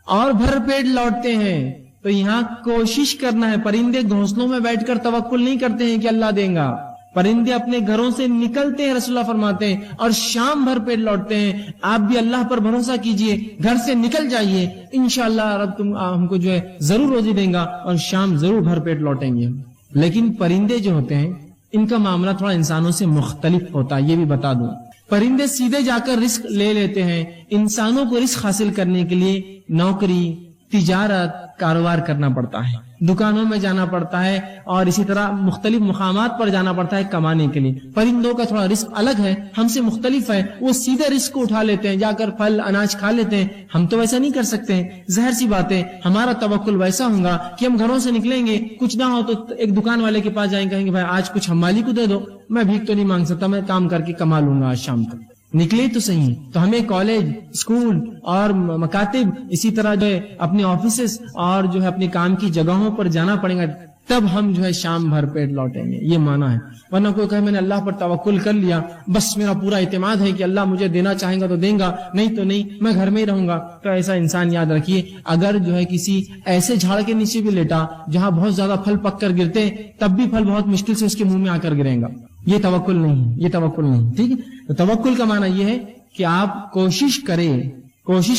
اور بھر پیٹ لوٹتے ہیں. تو یہاں کوشش کرنا ہے. پرندے گھونسلوں میں بیٹھ کر توکل نہیں کرتے ہیں کہ اللہ دے گا. پرندے اپنے گھروں سے نکلتے ہیں، رسول اللہ فرماتے ہیں، اور شام بھر پیٹ لوٹتے ہیں. آپ بھی اللہ پر بھروسہ کیجئے، گھر سے نکل جائیے، انشاءاللہ رب ہم کو جو ہے ضرور روزی دیں گا اور شام ضرور بھر پیٹ لوٹیں گے. لیکن پرندے جو ہوتے ہیں ان کا معاملہ تھوڑا انسانوں سے مختلف ہوتا ہے، یہ بھی بتا دوں. پرندے سیدھے جا کر رزق لے لیتے ہیں. انسانوں کو رزق حاصل کرنے کے لیے نوکری، تجارت، کاروبار کرنا پڑتا ہے، دکانوں میں جانا پڑتا ہے اور اسی طرح مختلف مقامات پر جانا پڑتا ہے کمانے کے لیے. پرندوں کا تھوڑا رزق الگ ہے، ہم سے مختلف ہے. وہ سیدھے رزق کو اٹھا لیتے ہیں، جا کر پھل اناج کھا لیتے ہیں. ہم تو ویسا نہیں کر سکتے. ظاہر سی بات ہے ہمارا توکل ویسا ہوگا کہ ہم گھروں سے نکلیں گے، کچھ نہ ہو تو ایک دکان والے کے پاس جائیں، کہیں گے بھائی آج کچھ ہم مالی کو دے دو، میں بھیک تو نہیں مانگ سکتا، میں کام کر کے کما لوں گا آج شام تک. نکلے تو صحیح. تو ہمیں کالج، اسکول اور مکاتب، اسی طرح جو ہے اپنے آفیسز اور جو ہے اپنے کام کی جگہوں پر جانا پڑے گا، تب ہم جو ہے شام بھر پیٹ لوٹیں گے. یہ مانا ہے. ورنہ کوئی کہے میں نے اللہ پر توکل کر لیا، بس میرا پورا اعتماد ہے کہ اللہ مجھے دینا چاہیں گا تو دیں گا، نہیں تو نہیں، میں گھر میں ہی رہوں گا. تو ایسا انسان یاد رکھیے اگر جو ہے کسی ایسے جھاڑ کے نیچے بھی لیٹا جہاں بہت زیادہ پھل پک کر گرتے تب بھی پھل بہت مشکل سے اس کے منہ میں آ کر گرے گا. یہ توکل نہیں ہے، یہ توکل نہیں. ٹھیک ہے. تو توکل کا معنی یہ ہے کہ آپ کوشش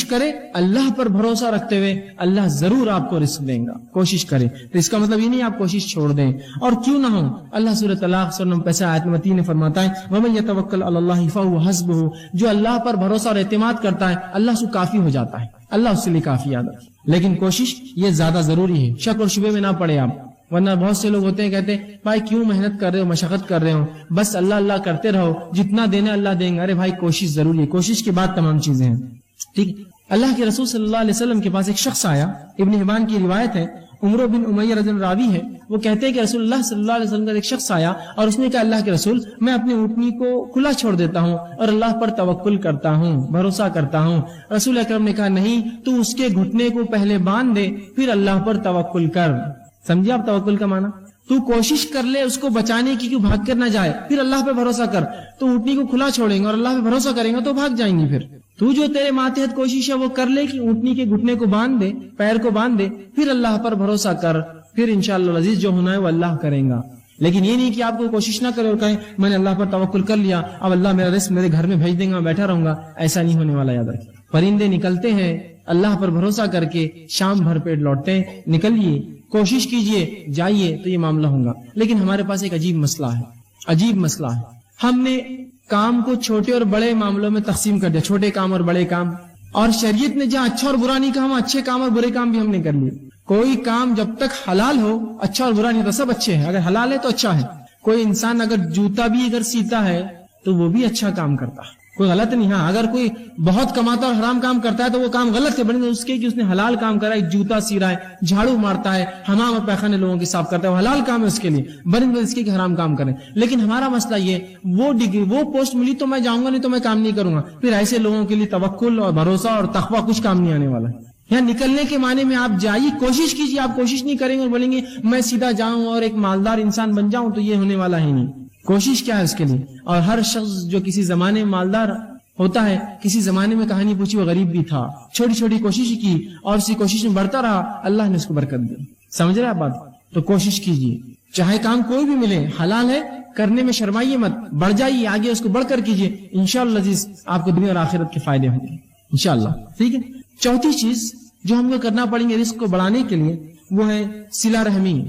کریں اللہ پر بھروسہ رکھتے ہوئے اللہ ضرور آپ کو رزق دیں گا. کوشش کریں. تو اس کا مطلب یہ نہیں آپ کوشش چھوڑ دیں. اور کیوں نہ ہو، اللہ سورۃ طلاق سورہ نمبر 5 آیت نمبر 3 میں فرماتا ہے وَمَن يَتَوَكَّلْ عَلَى اللَّهِ فَهُوَ حَسْبُهُ، جو اللہ پر بھروسہ اور اعتماد کرتا ہے اللہ اس کو کافی ہو جاتا ہے، اللہ اس کے لیے کافی یاد رکھے. لیکن کوشش یہ زیادہ ضروری ہے. شک اور شبے میں نہ پڑے آپ، ورنہ بہت سے لوگ ہوتے ہیں کہتے ہیں بھائی کیوں محنت کر رہے ہو، مشقت کر رہے ہو، بس اللہ اللہ کرتے رہو، جتنا دینا اللہ دیں گے. ارے بھائی کوشش ضروری ہے، کوشش کے بعد تمام چیزیں ہیں. ٹھیک. اللہ کے رسول صلی اللہ علیہ وسلم کے پاس ایک شخص آیا، ابن حبان کی روایت ہے، عمرو بن امیہ رضی اللہ راوی ہے، وہ کہتے ہیں کہ رسول اللہ صلی اللہ علیہ وسلم کا ایک شخص آیا اور اس نے کہا اللہ کے رسول میں اپنی اونٹنی کو کھلا چھوڑ دیتا ہوں اور اللہ پر توکل کرتا ہوں، بھروسہ کرتا ہوں. رسول اکرم نے کہا نہیں، تو اس کے گھٹنے کو پہلے باندھ دے پھر اللہ پر توکل کر. سمجھے آپ توکل کا معنی؟ تو کوشش کر لے اس کو بچانے کی، کیوں بھاگ کر نہ جائے، پھر اللہ پہ بھروسہ کر. تو اونٹنی کو کھلا چھوڑیں گے اور اللہ پہ بھروسہ کریں گے تو بھاگ جائیں گی. پھر تو جو تیرے ماتحت کوشش ہے وہ کر لے کہ اونٹنی کے گھٹنے کو باندھ دے، پیر کو باندھ دے، پھر اللہ پر بھروسہ کر، پھر انشاءاللہ العزیز جو ہونا ہے وہ اللہ کریں گا. لیکن یہ نہیں کہ آپ کو کوشش نہ کرے اور کہیں میں نے اللہ پر توکل کر لیا، اب اللہ میرا رزق میرے گھر میں بھیج دیں گا، میں بیٹھا رہوں گا. ایسا نہیں ہونے والا، یاد رکھیں. پرندے نکلتے ہیں اللہ پر بھروسہ کر کے، شام بھر پیٹ لوٹتے ہیں. نکلیے، کوشش کیجئے، جائیے تو یہ معاملہ ہوگا. لیکن ہمارے پاس ایک عجیب مسئلہ ہے. ہم نے کام کو چھوٹے اور بڑے معاملوں میں تقسیم کر دیا، چھوٹے کام اور بڑے کام. اور شریعت نے جہاں اچھا اور برا نہیں کہا، وہاں اچھے کام اور برے کام بھی ہم نے کر لیے. کوئی کام جب تک حلال ہو اچھا اور برا نہیں ہوتا، سب اچھے ہیں. اگر حلال ہے تو اچھا ہے. کوئی انسان اگر جوتا بھی اگر سیتا ہے تو وہ بھی اچھا کام کرتا ہے، کوئی غلط نہیں. ہاں اگر کوئی بہت کماتا اور حرام کام کرتا ہے تو وہ کام غلط ہے، بلکہ اس کے کہ اس نے حلال کام کرا ہے، جوتا سی رہا ہے، جھاڑو مارتا ہے، حمام اور پیخانے لوگوں کے صاف کرتا ہے، وہ حلال کام ہے اس کے لیے، بلکہ اس کے کہ حرام کام کریں. لیکن ہمارا مسئلہ یہ، وہ ڈگری وہ پوسٹ ملی تو میں جاؤں گا، نہیں تو میں کام نہیں کروں گا. پھر ایسے لوگوں کے لیے توکل اور بھروسہ اور تقویٰ کچھ کام نہیں آنے والا ہے. یہاں نکلنے کے معنی میں آپ جائیے، کوشش کیجیے. آپ کوشش نہیں کریں گے اور بولیں گے میں سیدھا جاؤں اور ایک مالدار انسان بن جاؤں، تو یہ ہونے والا ہے نہیں. کوشش کیا ہے اس کے لیے. اور ہر شخص جو کسی زمانے میں مالدار ہوتا ہے، کسی زمانے میں کہانی پوچھی وہ غریب بھی تھا، چھوٹی چھوٹی کوشش کی اور اسی کوشش میں بڑھتا رہا، اللہ نے اس کو برکت دی. سمجھ رہے آپ بات؟ تو کوشش کیجیے، چاہے کام کوئی بھی ملے، حلال ہے کرنے میں شرمائیے مت، بڑھ جائیے آگے، اس کو بڑھ کر کیجیے. انشاءاللہ عزیز آپ کو دنیا اور آخرت کے فائدے ہوں گے انشاءاللہ. ٹھیک ہے. چوتھی چیز جو ہم کو کرنا پڑیں گے رزق کو بڑھانے کے لیے وہ ہے صلہ رحمی.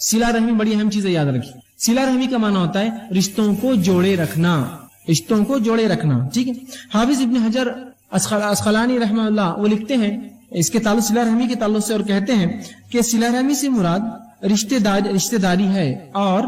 صلہ رحمی بڑی اہم چیز ہے، یاد رکھیے. صلہ رحمی کا معنی ہوتا ہے رشتوں کو جوڑے رکھنا، رشتوں کو جوڑے رکھنا. ٹھیک ہے. حافظ ابن حجر اسقلانی رحمہ اللہ وہ لکھتے ہیں اس کے تعلق صلہ رحمی کے تعلق سے، اور کہتے ہیں کہ صلہ رحمی سے مراد رشتہ داری ہے، اور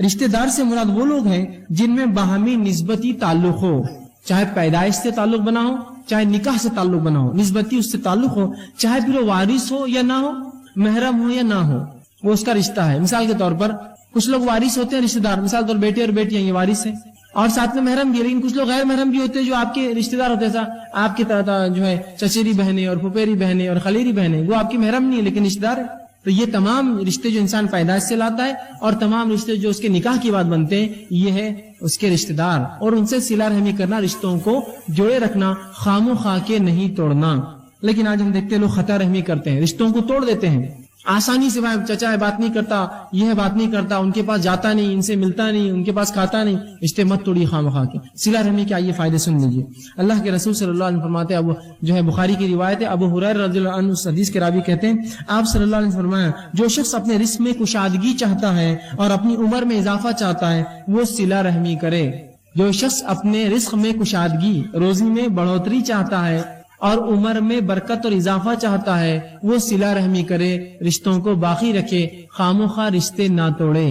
رشتہ دار سے مراد وہ لوگ ہیں جن میں باہمی نسبتی تعلق ہو، چاہے پیدائش سے تعلق بنا ہو، چاہے نکاح سے تعلق بنا ہو، نسبتی اس سے تعلق ہو، چاہے پھر وہ وارث ہو یا نہ ہو، محرم ہو یا نہ ہو، وہ اس کا رشتہ ہے. مثال کے طور پر کچھ لوگ وارث ہوتے ہیں رشتہ دار، مثال کے طور بیٹے اور بیٹیاں یہ وارث ہیں اور ساتھ میں محرم بھی. لیکن کچھ لوگ غیر محرم بھی ہوتے ہیں جو آپ کے رشتہ دار ہوتے ہیں، آپ کے جو ہے چچیری بہنیں اور پھپھیری بہنیں اور خلیری بہنیں، وہ آپ کی محرم نہیں ہے لیکن رشتہ دار ہے. تو یہ تمام رشتے جو انسان پیدائش سے لاتا ہے اور تمام رشتے جو اس کے نکاح کی بات بنتے ہیں، یہ ہے اس کے رشتہ دار، اور ان سے صلہ رحمی کرنا، رشتوں کو جوڑے رکھنا، خام و خواہ کے نہیں توڑنا. لیکن آج ہم دیکھتے ہیں لوگ خطا رحمی کرتے ہیں، رشتوں کو توڑ دیتے ہیں آسانی سے. بھائی چچا ہے بات نہیں کرتا، یہ ہے بات نہیں کرتا، ان کے پاس جاتا نہیں، ان سے ملتا نہیں، ان کے پاس کھاتا نہیں. رشتے مت توڑیے خام خواہ کے. صلہ رحمی کے آئیے فائدے سن لیجیے. اللہ کے رسول صلی اللہ علیہ وسلم فرماتے ہیں، اب جو ہے بخاری کی روایت ہے، ابو ہریرہ رضی اللہ عنہ اس حدیث کے راوی کہتے ہیں آپ صلی اللہ علیہ وسلم فرمایا جو شخص اپنے رزق میں کشادگی چاہتا ہے اور اپنی عمر میں اضافہ چاہتا ہے وہ صلہ رحمی کرے. جو شخص اپنے رزق میں کشادگی، روزی میں بڑھوتری چاہتا ہے اور عمر میں برکت اور اضافہ چاہتا ہے وہ صلہ رحمی کرے، رشتوں کو باقی رکھے، خام و خواہ رشتے نہ توڑے.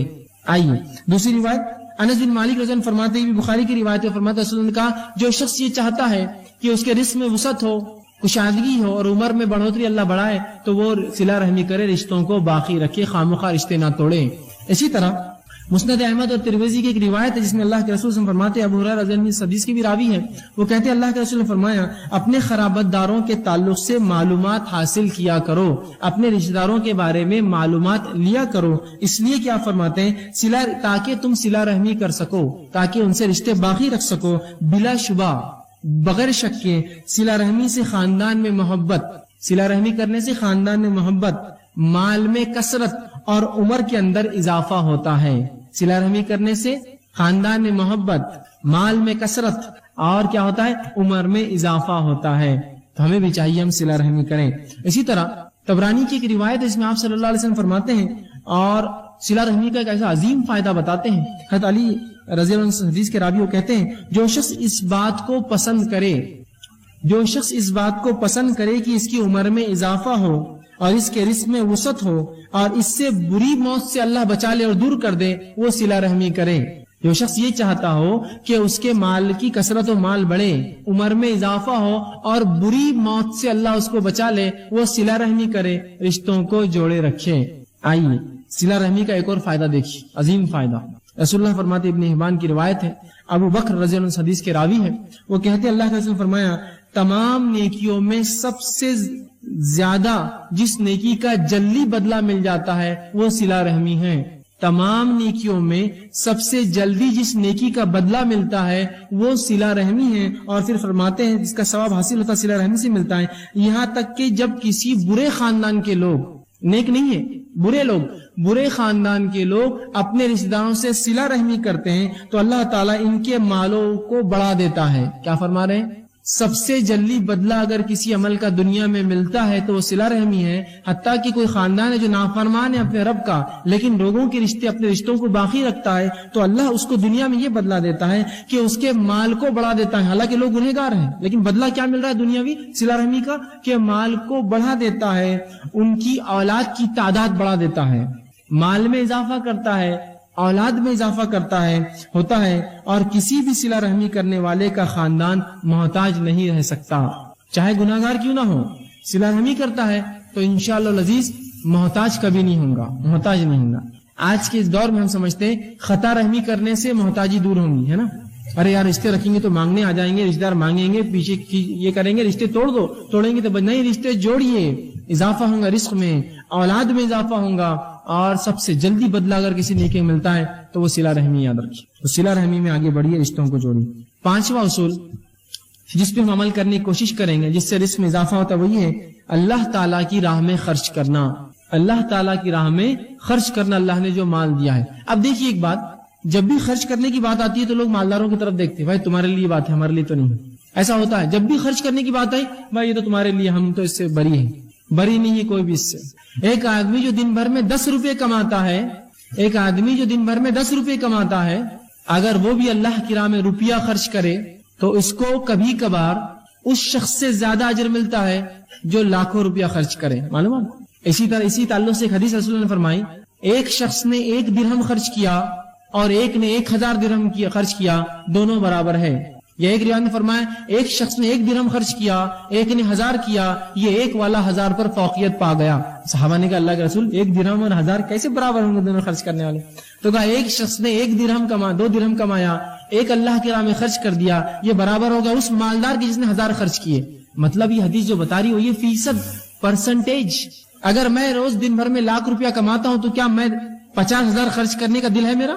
آئیے دوسری روایت انس بن مالک رضی اللہ عنہ فرماتے ہیں، بخاری کی روایت ہے، فرماتے ہیں رسول اللہ نے کہا جو شخص یہ چاہتا ہے کہ اس کے رزق میں وسعت ہو، کشادگی ہو اور عمر میں بڑھوتری اللہ بڑھائے تو وہ صلہ رحمی کرے، رشتوں کو باقی رکھے، خام و خواہ رشتے نہ توڑے. اسی طرح مسند احمد اور ترمذی کی ایک روایت ہے جس میں اللہ کے رسول صلی اللہ علیہ وسلم فرماتے ہیں، ابو ہریرہ رضی اللہ عنہ اس حدیث کی بھی راوی ہے، وہ کہتے ہیں اللہ کے رسول نے فرمایا اپنے خرابت داروں کے تعلق سے معلومات حاصل کیا کرو، اپنے رشتہ داروں کے بارے میں معلومات لیا کرو، اس لیے کہ آپ فرماتے ہیں تاکہ تم صلہ رحمی کر سکو، تاکہ ان سے رشتے باقی رکھ سکو. بلا شبہ بغیر شک کے صلہ رحمی سے خاندان میں محبت، صلہ رحمی کرنے سے خاندان میں محبت، مال میں کثرت اور عمر کے اندر اضافہ ہوتا ہے. صلہ رحمی کرنے سے خاندان میں محبت، مال میں کثرت، اور کیا ہوتا ہے؟ عمر میں اضافہ ہوتا ہے. تو ہمیں بھی چاہیے ہم صلہ رحمی کریں. اسی طرح طبرانی کی ایک روایت ہے، اس میں آپ صلی اللہ علیہ وسلم فرماتے ہیں اور صلہ رحمی کا ایک ایسا عظیم فائدہ بتاتے ہیں. حضرت علی رضی اللہ عنہ حدیث کے راوی وہ کہتے ہیں، جو شخص اس بات کو پسند کرے کہ اس کی عمر میں اضافہ ہو اور اس کے رزق میں وسعت ہو اور اس سے بری موت سے اللہ بچا لے اور دور کر دے، وہ صلہ رحمی کرے. جو شخص یہ چاہتا ہو کہ اس کے مال کی کثرت و مال بڑھے، عمر میں اضافہ ہو اور بری موت سے اللہ اس کو بچا لے، وہ صلہ رحمی کرے، رشتوں کو جوڑے رکھے. آئیے صلہ رحمی کا ایک اور فائدہ دیکھیے، عظیم فائدہ. رسول اللہ فرماتے، ابن حبان کی روایت ہے، ابو بکر رضی اللہ عنہ حدیث کے راوی ہیں، وہ کہتے اللہ کے رسول نے فرمایا، تمام نیکیوں میں سب سے زیادہ جس نیکی کا جلدی بدلہ مل جاتا ہے وہ صلہ رحمی ہے. تمام نیکیوں میں سب سے جلدی جس نیکی کا بدلہ ملتا ہے وہ صلہ رحمی ہے. اور پھر فرماتے ہیں جس کا ثواب حاصل ہوتا ہے صلہ رحمی سے ملتا ہے. یہاں تک کہ جب کسی برے خاندان کے لوگ، نیک نہیں ہے، برے لوگ، برے خاندان کے لوگ اپنے رشتہ داروں سے صلہ رحمی کرتے ہیں تو اللہ تعالیٰ ان کے مالوں کو بڑھا دیتا ہے. کیا فرما رہے ہیں؟ سب سے جلدی بدلہ اگر کسی عمل کا دنیا میں ملتا ہے تو وہ صلہ رحمی ہے. حتیٰ کہ کوئی خاندان ہے جو نافرمان ہے اپنے رب کا، لیکن لوگوں کے رشتے، اپنے رشتوں کو باقی رکھتا ہے، تو اللہ اس کو دنیا میں یہ بدلہ دیتا ہے کہ اس کے مال کو بڑھا دیتا ہے. حالانکہ لوگ گنہگار ہیں لیکن بدلہ کیا مل رہا ہے دنیاوی صلہ رحمی کا؟ کہ مال کو بڑھا دیتا ہے، ان کی اولاد کی تعداد بڑھا دیتا ہے، مال میں اضافہ کرتا ہے، اولاد میں اضافہ کرتا ہے، ہوتا ہے. اور کسی بھی صلہ رحمی کرنے والے کا خاندان محتاج نہیں رہ سکتا، چاہے گناہگار کیوں نہ ہو. صلہ رحمی کرتا ہے تو انشاءاللہ العزیز محتاج کبھی نہیں ہوگا. آج کے اس دور میں ہم سمجھتے ہیں خطا رحمی کرنے سے محتاجی دور ہوگی، ہے نا. ارے یار رشتے رکھیں گے تو مانگنے آ جائیں گے، رشتے دار مانگیں گے، پیچھے یہ کریں گے، رشتے توڑ دو، توڑیں گے تو نہیں، رشتے جوڑیے، اضافہ ہوگا رزق میں، اولاد میں اضافہ ہوگا. اور سب سے جلدی بدلہ اگر کسی نیکی میں ملتا ہے تو وہ صلہ رحمی یاد رکھیے. تو صلہ رحمی میں آگے بڑھیے، رشتوں کو جوڑیے. 5واں اصول جس پہ ہم عمل کرنے کی کوشش کریں گے، جس سے رزق میں اضافہ ہوتا ہے، وہ یہ ہے اللہ تعالیٰ کی راہ میں خرچ کرنا. اللہ تعالیٰ کی راہ میں خرچ کرنا، اللہ نے جو مال دیا ہے. اب دیکھیے ایک بات، جب بھی خرچ کرنے کی بات آتی ہے تو لوگ مالداروں کی طرف دیکھتے ہیں، بھائی تمہارے لیے بات ہے، ہمارے لیے تو نہیں. ایسا ہوتا ہے، جب بھی خرچ کرنے کی بات آئی، بھائی یہ تو تمہارے لیے، ہم تو اس سے بری ہیں. بری نہیں ہے کوئی بھی اس سے. ایک آدمی جو دن بھر میں 10 روپے کماتا ہے، اگر وہ بھی اللہ کی راہ میں روپیہ خرچ کرے تو اس کو کبھی کبھار اس شخص سے زیادہ اجر ملتا ہے جو لاکھوں روپیہ خرچ کرے. معلوم ہے؟ اسی طرح اسی تعلق سے ایک حدیث رسول اللہ نے فرمائی، ایک شخص نے 1 درہم خرچ کیا اور ایک نے 1000 درہم خرچ کیا، دونوں برابر ہے. یہ ایک روایت نے فرمایا ایک شخص نے 1 درہم خرچ کیا، ایک نے 1000 کیا، یہ ایک والا 1000 پر فوقیت پا گیا. صحابہ نے کہا اللہ کے رسول 1 درہم اور 1000 کیسے برابر ہوں گے دونوں خرچ کرنے والے؟ تو کہا ایک شخص نے 1 درہم 2 درہم کمایا، ایک اللہ کی راہ میں خرچ کر دیا، یہ برابر ہوگا اس مالدار کی جس نے 1000 خرچ کیے. مطلب یہ حدیث جو بتا رہی ہو، یہ فیصد، پرسنٹیج. اگر میں روز دن بھر میں 1,00,000 روپیہ کماتا ہوں تو کیا میں 50,000 خرچ کرنے کا دل ہے میرا؟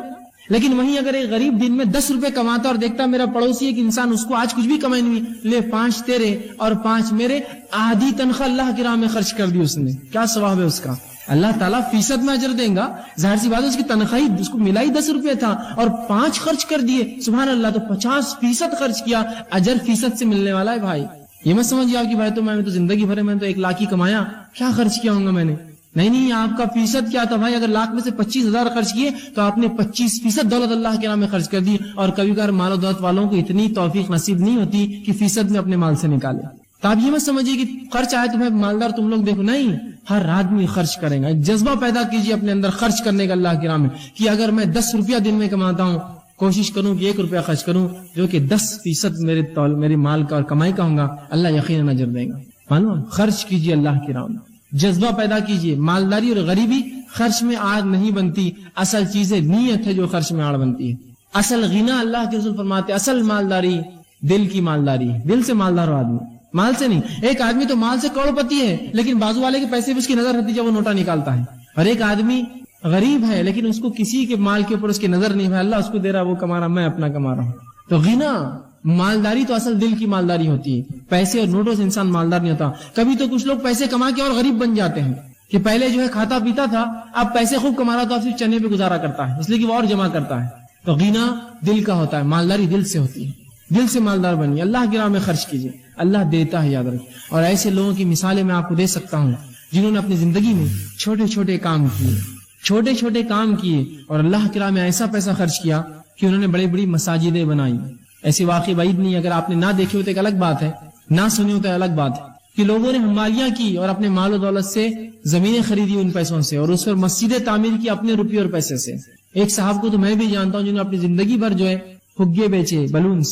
لیکن وہیں اگر ایک غریب دن میں 10 روپے کماتا اور دیکھتا میرا پڑوسی ایک انسان، اس کو آج کچھ بھی کمائی نہیں، لے 5 تیرے اور 5 میرے، آدھی تنخواہ اللہ کی راہ میں خرچ کر دی اس نے، کیا ثواب ہے اس کا؟ اللہ تعالیٰ فیصد میں اجر دیں گا. ظاہر سی بات ہے اس کی تنخواہی اس کو ملا ہی 10 روپے تھا اور 5 خرچ کر دیے، سبحان اللہ، تو 50% خرچ کیا، اجر فیصد سے ملنے والا ہے. بھائی یہ مت سمجھیے آپ کی بھائی تو میں تو زندگی بھر میں تو 1,00,000 ہی کمایا، کیا خرچ کیا ہوں گا میں نے؟ نہیں، آپ کا فیصد کیا تھا بھائی؟ اگر 1,00,000 میں سے 25,000 خرچ کیے تو آپ نے 25% دولت اللہ کے نام میں خرچ کر دی. اور کبھی کبھار مال و دولت والوں کو اتنی توفیق نصیب نہیں ہوتی کہ فیصد میں اپنے مال سے نکالے. تو آپ یہ مت سمجھیے کہ خرچ آئے تو میں مالدار تم لوگ دیکھو، نہیں، ہر آدمی خرچ کرے گا. جذبہ پیدا کیجیے اپنے اندر خرچ کرنے کا اللہ کے نام میں، کہ اگر میں 10 روپیہ دن میں کماتا ہوں، کوشش کروں کہ 1 روپیہ خرچ کروں جو کہ 10% میرے مال کا اور کمائی کا ہوگا. اللہ یقیناً اجر دے گا. معلوم، خرچ کیجیے اللہ کی راہ میں، جذبہ پیدا کیجیے. مالداری اور غریبی خرچ میں آڑ نہیں بنتی، اصل چیزیں نیت ہے جو خرچ میں آڑ بنتی ہے. اصل غنا اللہ کے رسول فرماتے اصل مالداری دل کی مالداری، دل سے مالدار آدمی، مال سے نہیں. ایک آدمی تو مال سے کروڑپتی ہے لیکن بازو والے کے پیسے بھی اس کی نظر رہتی جب وہ نوٹا نکالتا ہے. اور ایک آدمی غریب ہے لیکن اس کو کسی کے مال کے اوپر اس کی نظر نہیں ہے، اللہ اس کو دے رہا، وہ کما رہا، میں اپنا کما رہا ہوں. تو غنا، مالداری تو اصل دل کی مالداری ہوتی ہے. پیسے اور نوٹوں سے انسان مالدار نہیں ہوتا. کبھی تو کچھ لوگ پیسے کما کے اور غریب بن جاتے ہیں کہ پہلے جو ہے کھاتا پیتا تھا، اب پیسے خوب کما رہا تو اب صرف چنے پہ گزارا کرتا ہے، اس لیے کہ وہ اور جمع کرتا ہے. تو غنا دل کا ہوتا ہے، مالداری دل سے ہوتی ہے، دل سے مالدار بنیے، اللہ کی راہ میں خرچ کیجیے، اللہ دیتا ہے، یاد رکھیں۔ اور ایسے لوگوں کی مثالیں میں آپ کو دے سکتا ہوں جنہوں نے اپنی زندگی میں چھوٹے چھوٹے کام کیے اور اللہ کی راہ میں ایسا پیسہ خرچ کیا کہ انہوں نے بڑی بڑی مساجدیں بنائی۔ ایسی واقعی بعید نہیں، اگر آپ نے نہ دیکھے ہوتے ایک الگ بات ہے، نہ سنی ہوتے الگ بات ہے، کہ لوگوں نے حمالیاں کی اور اپنے مال و دولت سے زمینیں خریدی ان پیسوں سے، اور اس پر مسجدیں تعمیر کی اپنے روپیے اور پیسے سے۔ ایک صاحب کو تو میں بھی جانتا ہوں جنہوں نے اپنی زندگی بھر جو ہے فگے بیچے، بلونز،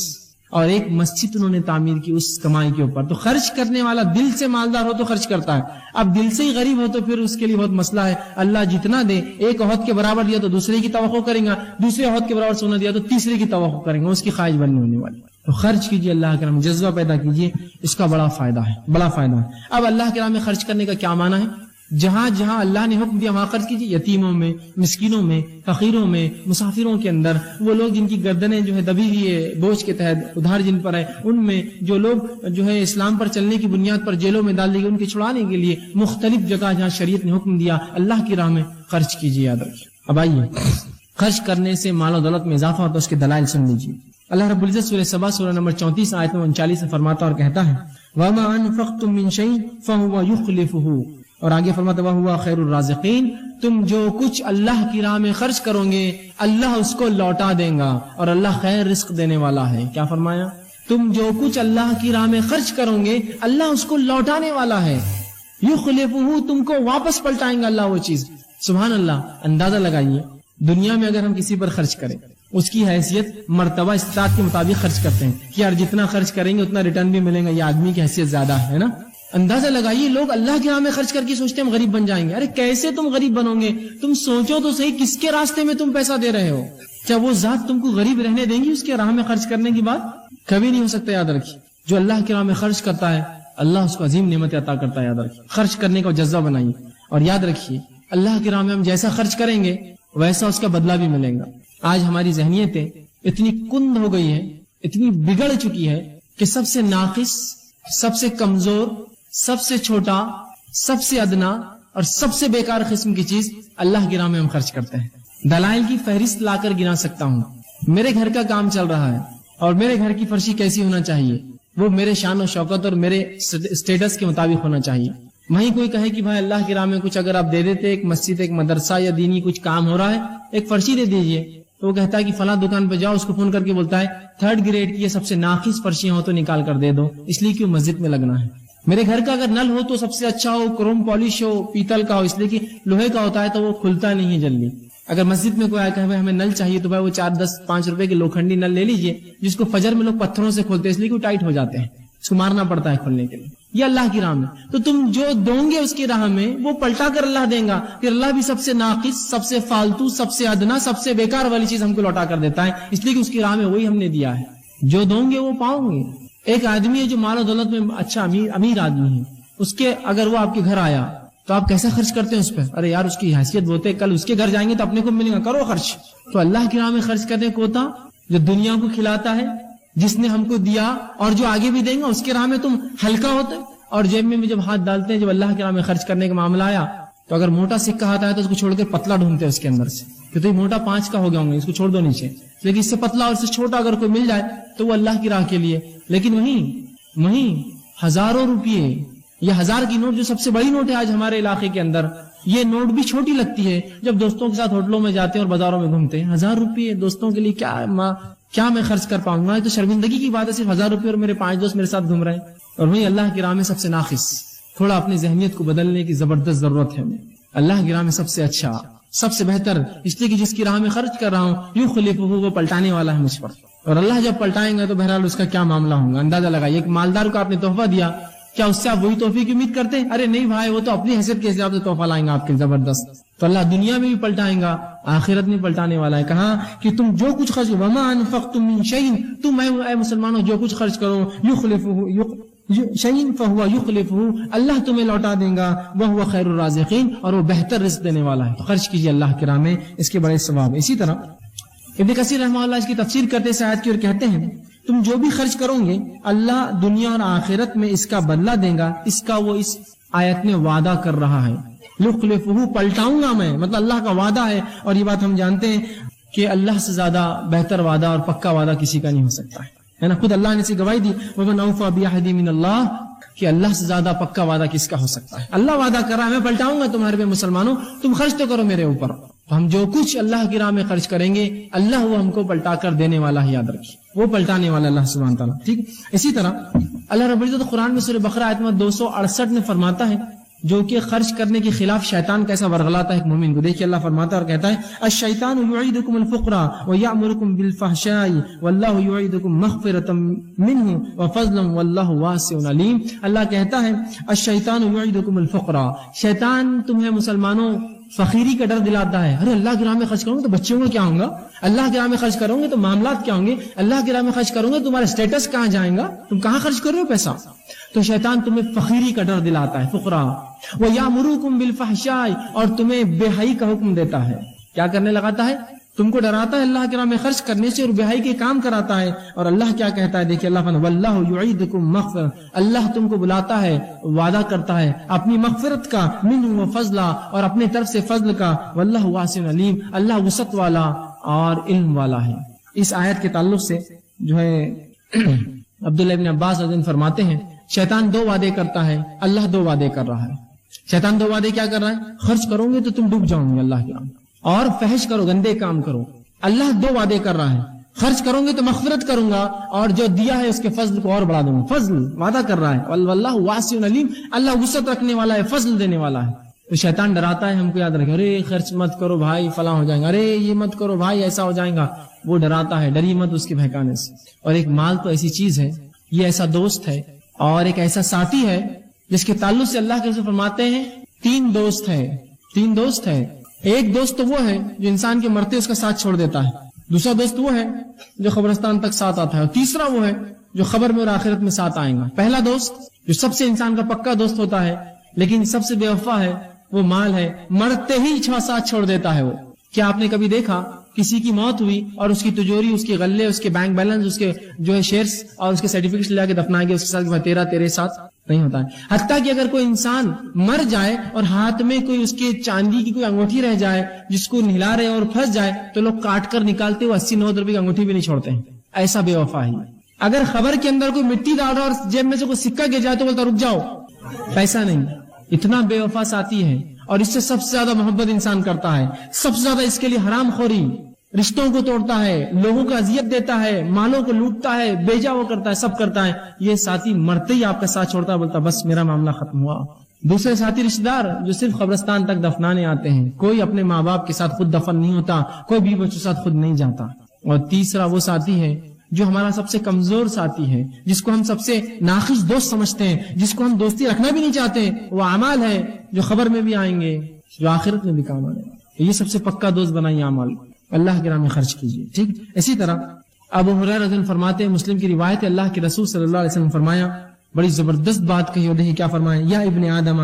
اور ایک مسجد انہوں نے تعمیر کی اس کمائی کے اوپر۔ تو خرچ کرنے والا دل سے مالدار ہو تو خرچ کرتا ہے، اب دل سے ہی غریب ہو تو پھر اس کے لیے بہت مسئلہ ہے۔ اللہ جتنا دے، ایک عہد کے برابر دیا تو دوسرے کی توقع کریں گا، دوسرے عہد کے برابر سونا دیا تو تیسرے کی توقع کریں گا، اس کی خواہش بننے ہونے والی۔ تو خرچ کیجیے، اللہ کے راہ میں جذبہ پیدا کیجیے، اس کا بڑا فائدہ ہے، بڑا فائدہ ہے۔ اب اللہ کے راہ میں خرچ کرنے کا کیا معنی ہے؟ جہاں جہاں اللہ نے حکم دیا وہاں خرچ کیجیے، یتیموں میں، مسکینوں میں، فقیروں میں، مسافروں کے اندر، وہ لوگ جن کی گردنیں جو ہے دبی ہوئی ہے بوجھ کے تحت، ادھار جن پر ہے ان میں، جو لوگ جو ہے اسلام پر چلنے کی بنیاد پر جیلوں میں ڈال دی گئی ان کے چھڑانے کے لیے، مختلف جگہ جہاں شریعت نے حکم دیا اللہ کی راہ میں خرچ کیجیے، یاد رکھیے۔ اب آئیے، خرچ کرنے سے مال و دولت میں اضافہ ہوتا ہے، اس کے دلائل سن لیجیے۔ اللہ رب العزت سورہ سبا سورہ نمبر 34 آیت نمبر 39 میں فرماتا اور کہتا ہے وَمَا أَنفَقْتُم مِّن شَيْءٍ فَهُوَ يُخْلِفُهُ، اور آگے فرماتا وَهُوَ خَيْرُ الرَّازِقِينَ، تم جو کچھ اللہ کی راہ میں خرچ کرو گے اللہ اس کو لوٹا دے گا اور اللہ خیر رزق دینے والا ہے۔ کیا فرمایا؟ تم جو کچھ اللہ کی راہ میں خرچ کرو گے اللہ اس کو لوٹانے والا ہے، یخلفہ، تم کو واپس پلٹائیں گا اللہ وہ چیز۔ سبحان اللہ۔ اندازہ لگائیے، دنیا میں اگر ہم کسی پر خرچ کریں، اس کی حیثیت مرتبہ استطاعت کے مطابق خرچ کرتے ہیں کہ یار جتنا خرچ کریں گے اتنا ریٹرن بھی ملے گا، یہ آدمی کی حیثیت زیادہ ہے نا۔ اندازہ لگائیے، لوگ اللہ کے راہ میں خرچ کر کے سوچتے ہیں ہم غریب بن جائیں گے۔ ارے کیسے تم غریب بنو گے؟ تم سوچو تو صحیح، کس کے راستے میں تم پیسہ دے رہے ہو؟ کیا وہ ذات تم کو غریب رہنے دیں گی اس کے راہ میں خرچ کرنے کی بات؟ کبھی نہیں ہو سکتا۔ یاد رکھیے، جو اللہ کے راہ میں خرچ کرتا ہے اللہ اس کو عظیم نعمت عطا کرتا ہے۔ یاد رکھیے، خرچ کرنے کا جذبہ بنائیے، اور یاد رکھیے اللہ کی راہ میں ہم جیسا خرچ کریں گے ویسا اس کا بدلہ بھی ملے گا۔ آج ہماری ذہنیتیں اتنی کند ہو گئی ہے، اتنی بگڑ چکی ہے کہ سب سے ناقص، سب سے کمزور، سب سے چھوٹا، سب سے ادنا اور سب سے بیکار قسم کی چیز اللہ کی راہ میں ہم خرچ کرتے ہیں۔ دلائل کی فہرست لا کر گنا سکتا ہوں۔ میرے گھر کا کام چل رہا ہے اور میرے گھر کی فرشی کیسی ہونا چاہیے، وہ میرے شان و شوکت اور میرے اسٹیٹس کے مطابق ہونا چاہیے۔ وہیں کوئی کہے کہ بھائی اللہ کی راہ میں کچھ اگر آپ دے دیتے، ایک مسجد، ایک مدرسہ یا دینی کچھ کام ہو رہا ہے، ایک فرشی دے دیجئے، تو وہ کہتا ہے کہ فلاں دکان پہ جاؤ، اس کو فون کر کے بولتا ہے 3rd گریڈ کی یہ سب سے ناقص فرشیاں ہو تو نکال کر دے دو، اس لیے کہ مسجد میں لگنا ہے۔ میرے گھر کا اگر نل ہو تو سب سے اچھا ہو، کروم پالش ہو، پیتل کا ہو، اس لیے کہ لوہے کا ہوتا ہے تو وہ کھلتا نہیں ہے جلدی۔ اگر مسجد میں کوئی آیا کہ ہمیں نل چاہیے تو بھائی وہ 4, 10, 5 روپے کے لوکھنڈی نل لے لیجئے، جس کو فجر میں لوگ پتھروں سے کھولتے ہیں اس لیے کہ وہ ٹائٹ ہو جاتے ہیں، اس کو مارنا پڑتا ہے کھولنے کے لیے۔ یہ اللہ کی راہ میں تو تم جو دو گے اس کی راہ میں وہ پلٹا کر اللہ دیں گا، پھر اللہ بھی سب سے ناقص، سب سے فالتو، سب سے ادنا، سب سے بیکار والی چیز ہم کو لوٹا کر دیتا ہے، اس لیے کہ اس کی راہ میں وہی ہم نے دیا ہے۔ جو دو گے وہ پاؤ گے۔ ایک آدمی ہے جو مال و دولت میں اچھا امیر آدمی ہے، اس کے اگر وہ آپ کے گھر آیا تو آپ کیسا خرچ کرتے ہیں اس پہ؟ ارے یار اس کی حیثیت بہت ہے، کل اس کے گھر جائیں گے تو اپنے کو ملے گا، کرو خرچ۔ تو اللہ کی راہ میں خرچ کرنے کو ہوتا جو دنیا کو کھلاتا ہے، جس نے ہم کو دیا اور جو آگے بھی دیں گا، اس کے راہ میں تم ہلکا ہوتے، اور جیب میں بھی جب ہاتھ ڈالتے ہیں، جب اللہ کی راہ میں خرچ کرنے کا معاملہ آیا تو اگر موٹا سکہ آتا ہے تو اس کو چھوڑ کر پتلا ڈھونڈتے ہیں اس کے اندر سے کہ تو یہ موٹا 5 کا ہو گیا ہوں گے، اس کو چھوڑ دو نیچے، لیکن اس سے پتلا اور اس سے چھوٹا اگر کوئی مل جائے تو وہ اللہ کی راہ کے لیے۔ لیکن وہیں ہزاروں روپیے یہ 1000 کی نوٹ جو سب سے بڑی نوٹ ہے آج ہمارے علاقے کے اندر، یہ نوٹ بھی چھوٹی لگتی ہے جب دوستوں کے ساتھ ہوٹلوں میں جاتے ہیں اور بازاروں میں گھومتے ہیں۔ 1000 روپیے دوستوں کے لیے کیا میں خرچ کر پاؤں گا؟ یہ تو شرمندگی کی بات ہے، صرف 1000 روپے اور میرے 5 دوست میرے ساتھ گھوم رہے ہیں۔ اور وہی اللہ کی راہ میں سب سے ناقص، تھوڑا اپنی ذہنیت کو بدلنے کی زبردست ضرورت ہے ہمیں۔ اللہ کی راہ میں سب سے اچھا، سب سے بہتر، اس لیے کہ جس کی راہ میں خرچ کر رہا ہوں یوں خلیفہ وہ پلٹانے والا ہے مجھ پر، اور اللہ جب پلٹائیں گا تو بہرحال اس کا کیا معاملہ ہوگا اندازہ لگائیے۔ ایک مالدار کو آپ نے تحفہ دیا، کیا اس سے آپ وہی تحفے کی امید کرتے ہیں؟ ارے نہیں بھائی، وہ تو اپنی حیثیت کے حساب سے تحفہ لائیں گا آپ کے زبردست۔ تو اللہ دنیا میں بھی پلٹائیں گا، آخرت میں پلٹانے والا ہے۔ کہا کہ تم جو کچھ خرچ وما انفقتم من شیء، تم اے مسلمانوں جو کچھ خرچ کرو شیء فهو یخلفہ، اللہ تمہیں لوٹا دے گا، وہو خیر الرازقین، اور وہ بہتر رزق دینے والا ہے۔ تو خرچ کیجیے اللہ کی راہ میں، اس کے بڑے ثواب۔ اسی طرح ابن کثیر رحمہ اللہ اس کی تفسیر کرتے اس آیت کی اور کہتے ہیں تم جو بھی خرچ کرو گے اللہ دنیا اور آخرت میں اس کا بدلہ دے گا، اس کا وہ اس آیت میں وعدہ کر رہا ہے۔ یخلفہ، پلٹاؤں گا میں، مطلب اللہ کا وعدہ ہے۔ اور یہ بات ہم جانتے ہیں کہ اللہ سے زیادہ بہتر وعدہ اور پکا وعدہ کسی کا نہیں ہو سکتا ہے نا. خود اللہ نے اسے گواہی دی وَمَنْ أَوْفَىٰ بِعَهْدِهِ مِنَ اللَّهِ کہ اللہ سے زیادہ پکا وعدہ کس کا ہو سکتا ہے. اللہ وعدہ کر رہا ہے میں پلٹاؤں گا تمہارے پہ مسلمانوں, تم خرچ تو کرو میرے اوپر. تو ہم جو کچھ اللہ کی راہ میں خرچ کریں گے اللہ وہ ہم کو پلٹا کر دینے والا ہے, یاد رکھیے وہ پلٹانے والا اللہ سبحانہ وتعالیٰ. ٹھیک, اسی طرح اللہ رب العزت قرآن میں سورہ بقرہ آیت نمبر 268 میں فرماتا ہے جو کہ خرچ کرنے کے خلاف شیطان کیسا ورغلاتا ہے ایک مومن کو. دیکھیے اللہ فرماتا ہے اور کہتا ہے الشیطان یعیدکم الفقر ویأمرکم بالفحشاء واللہ یعیدکم مغفرۃ منہ وفضلا واللہ واسع علیم. اللہ کہتا ہے الشیطان یعیدکم الفقر, شیطان تمہیں مسلمانوں فقیری کا ڈر دلاتا ہے. ارے اللہ کی راہ میں خرچ کروں گے تو بچوں کا کیا ہوگا, اللہ کی راہ میں خرچ کروں گے تو معاملات کیا ہوں گے, اللہ کی راہ میں خرچ کروں گے تمہارا اسٹیٹس کہاں جائیں گا, تم کہاں خرچ کر رہے ہو پیسہ. تو شیطان تمہیں فقیری کا ڈر دلاتا ہے, فقرا. وَيَأْمُرُكُمْ بِالْفَحْشَاءِ اور تمہیں بے حیائی کا حکم دیتا ہے. کیا کرنے لگاتا ہے, تم کو ڈراتا ہے اللہ کی راہ میں خرچ کرنے سے اور بے حیائی کے کام کراتا ہے. اور اللہ کیا کہتا ہے, دیکھیے اللہ فرماتا ہے واللہ یعیدکم مغفرۃ, اللہ تم کو بلاتا ہے وعدہ کرتا ہے اپنی مغفرت کا, منہ وفضلا اور اپنے طرف سے فضل کا, واللہ واسع علیم اللہ وسعت والا اور علم والا ہے. اس آیت کے تعلق سے جو ہے عبداللہ ابن عباس رضی اللہ عنہ فرماتے ہیں شیطان دو وعدے کرتا ہے, اللہ دو وعدے کر رہا ہے. شیطان دو وعدے کیا کر رہا ہے, خرچ کرو گے تو تم ڈوب جاؤ گے اللہ کے راہ, اور فحش کرو گندے کام کرو. اللہ دو وعدے کر رہا ہے, خرچ کرو گے تو مغفرت کروں گا اور جو دیا ہے اس کے فضل کو اور بڑھا دوں گا. فضل وعدہ کر رہا ہے, واللہ واسع علیم اللہ وسعت رکھنے والا ہے, فضل دینے والا ہے. تو شیطان ڈراتا ہے ہم کو, یاد رکھے ارے خرچ مت کرو بھائی فلاں ہو جائیں گا, ارے یہ مت کرو بھائی ایسا ہو جائیں گا. وہ ڈراتا ہے, ڈری مت اس کے بہکانے سے. اور ایک مال تو ایسی چیز ہے, یہ ایسا دوست ہے اور ایک ایسا ساتھی ہے جس کے تعلق سے اللہ کے رسول فرماتے ہیں تین دوست ہے. ایک دوست تو وہ ہے جو انسان کے مرتے اس کا ساتھ چھوڑ دیتا ہے, دوسرا دوست وہ ہے جو قبرستان تک ساتھ آتا ہے, اور تیسرا وہ ہے جو خبر میں اور آخرت میں ساتھ آئے گا. پہلا دوست جو سب سے انسان کا پکا دوست ہوتا ہے لیکن سب سے بے وفا ہے وہ مال ہے, مرتے ہی ساتھ چھوڑ دیتا ہے. وہ کیا آپ نے کبھی دیکھا کسی کی موت ہوئی اور اس کی تجوری, اس کے غلے, اس کے بینک بیلنس, اس کے جو ہے شیئرز اور اس کے سرٹیفکیٹ لے کے دفنائے گے اس کے ساتھ تیرے ساتھ نہیں ہوتا ہے. حتیٰ کہ اگر کوئی انسان مر جائے اور ہاتھ میں کوئی اس کے چاندی کی کوئی انگوٹھی رہ جائے جس کو نہلا رہے اور پھنس جائے تو لوگ کاٹ کر نکالتے ہوئے 80-90 روپے کی انگوٹھی بھی نہیں چھوڑتے ہیں. ایسا بے وفا ہے. اگر خبر کے اندر کوئی مٹی ڈال رہا اور جیب میں سے کوئی سکہ گر جائے تو بولتا رک جاؤ, پیسہ نہیں. اتنا بے وفا ساتھی ہے, اور اس سے سب سے زیادہ محبت انسان کرتا ہے, سب سے زیادہ اس کے لیے حرام خوری, رشتوں کو توڑتا ہے, لوگوں کو اذیت دیتا ہے, مالوں کو لوٹتا ہے, بیجا وہ کرتا ہے, سب کرتا ہے. یہ ساتھی مرتے ہی آپ کا ساتھ چھوڑتا ہے, بولتا بس میرا معاملہ ختم ہوا. دوسرے ساتھی رشتہ دار جو صرف قبرستان تک دفنانے آتے ہیں, کوئی اپنے ماں باپ کے ساتھ خود دفن نہیں ہوتا, کوئی بیوی بچوں کے ساتھ خود نہیں جاتا. اور تیسرا وہ ساتھی ہے جو ہمارا سب سے کمزور ساتھی ہے, جس کو ہم سب سے ناقص دوست سمجھتے ہیں, جس کو ہم دوستی رکھنا بھی نہیں چاہتے. وہ اعمال ہے جو خبر میں بھی آئیں گے, جو آخرت میں بھی کام آئیں گے. یہ سب سے پکا دوست بنائیے اعمال, اللہ کے راہ میں خرچ کیجیے. ٹھیک, اسی طرح ابو ہریرہ رضی اللہ عنہ فرماتے ہیں, مسلم کی روایت ہے, اللہ کے رسول صلی اللہ علیہ وسلم فرمایا, بڑی زبردست بات کہی, اور دیکھیں کیا فرمایا, یا ابن آدم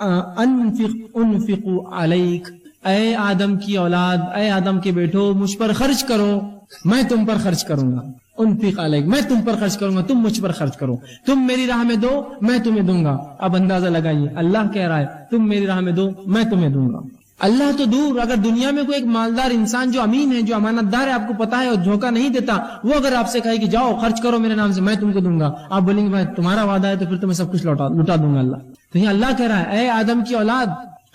انفق علیک, اے آدم کی اولاد, اے آدم کے بیٹو, مجھ پر خرچ کرو, میں تم پر خرچ کروں گا. انفق علیک, میں تم پر خرچ کروں گا, تم مجھ پر خرچ کرو. تم میری راہ میں دو, میں تمہیں دوں گا. اب اندازہ لگائیے, اللہ کہہ رہا ہے تم میری راہ میں دو, میں تمہیں دوں گا. اللہ تو دور, اگر دنیا میں کوئی ایک مالدار انسان جو امین ہے, جو امانت دار ہے, آپ کو پتا ہے اور دھوکہ نہیں دیتا, وہ اگر آپ سے کہے کہ جاؤ خرچ کرو میرے نام سے, میں تم کو دوں گا, آپ بولیں گے بھائی تمہارا وعدہ ہے تو پھر تمہیں سب کچھ لوٹا دوں گا اللہ. تو یہ اللہ کہہ رہا ہے اے آدم کی اولاد,